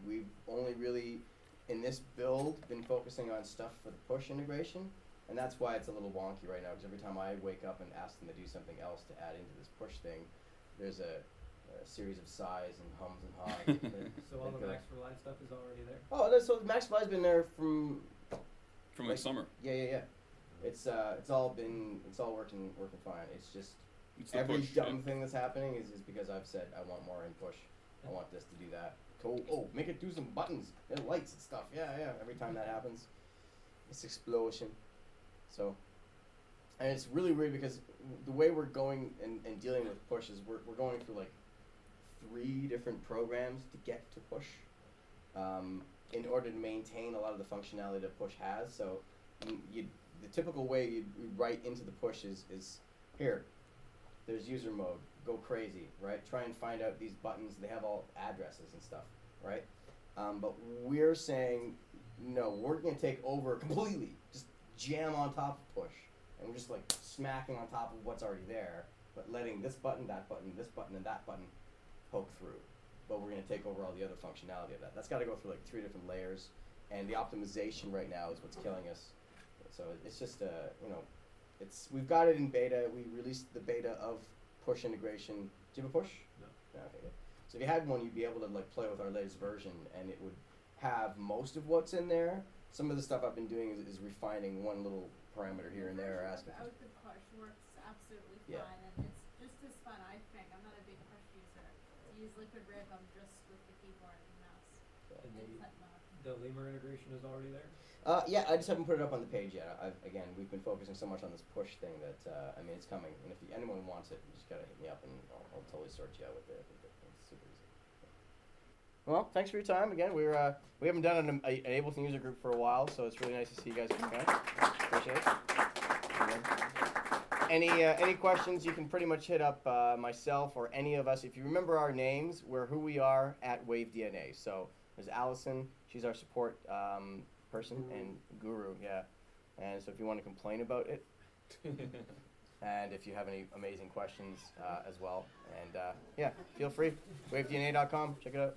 we've only really in this build been focusing on stuff for the push integration, and that's why it's a little wonky right now. Because every time I wake up and ask them to do something else to add into this push thing, there's a series of sighs and hums and haws. So all the Max for Live stuff is already there? Oh, so Maxify's been there from From like summer. yeah. It's all working fine. It's just It's the every push, dumb yeah. thing that's happening is because I've said I want more in push. I want this to do that. Oh, make it do some buttons and lights and stuff. Yeah. Every time that happens, it's explosion. So, and it's really weird because the way we're going and dealing with push is we're going through like 3 different programs to get to push, in order to maintain a lot of the functionality that push has. So, the typical way you write into the push is here. There's user mode. Go crazy, right? Try and find out these buttons. They have all addresses and stuff, right? But we're saying, no, we're going to take over completely. Just jam on top of push. And we're just like smacking on top of what's already there, but letting this button, that button, this button, and that button poke through. But we're going to take over all the other functionality of that. That's got to go through like 3 different layers. And the optimization right now is what's killing us. So it's just, we've got it in beta. We released the beta of push integration. Do you have a push? No. Okay, good. So if you had one, you'd be able to like play with our latest version, and it would have most of what's in there. Some of the stuff I've been doing is refining one little parameter here and there. Asking Without the push works absolutely Yeah. fine, and it's just as fun, I think. I'm not a big push user. To use Liquid Rhythm just with the keyboard and mouse. And In flight mode. the lemur integration is already there? yeah, I just haven't put it up on the page yet. Again, we've been focusing so much on this push thing that it's coming. And if anyone wants it, you just gotta hit me up, and I'll totally sort you out with it. It's super easy. Well, thanks for your time again. We haven't done an Ableton user group for a while, so it's really nice to see you guys coming out. Appreciate it. Any questions? You can pretty much hit up myself or any of us. If you remember our names, we're who we are at WaveDNA. So there's Allison. She's our support person, and Guru. Yeah. And so if you want to complain about it, and if you have any amazing questions as well, and yeah, feel free. WaveDNA.com. Check it out.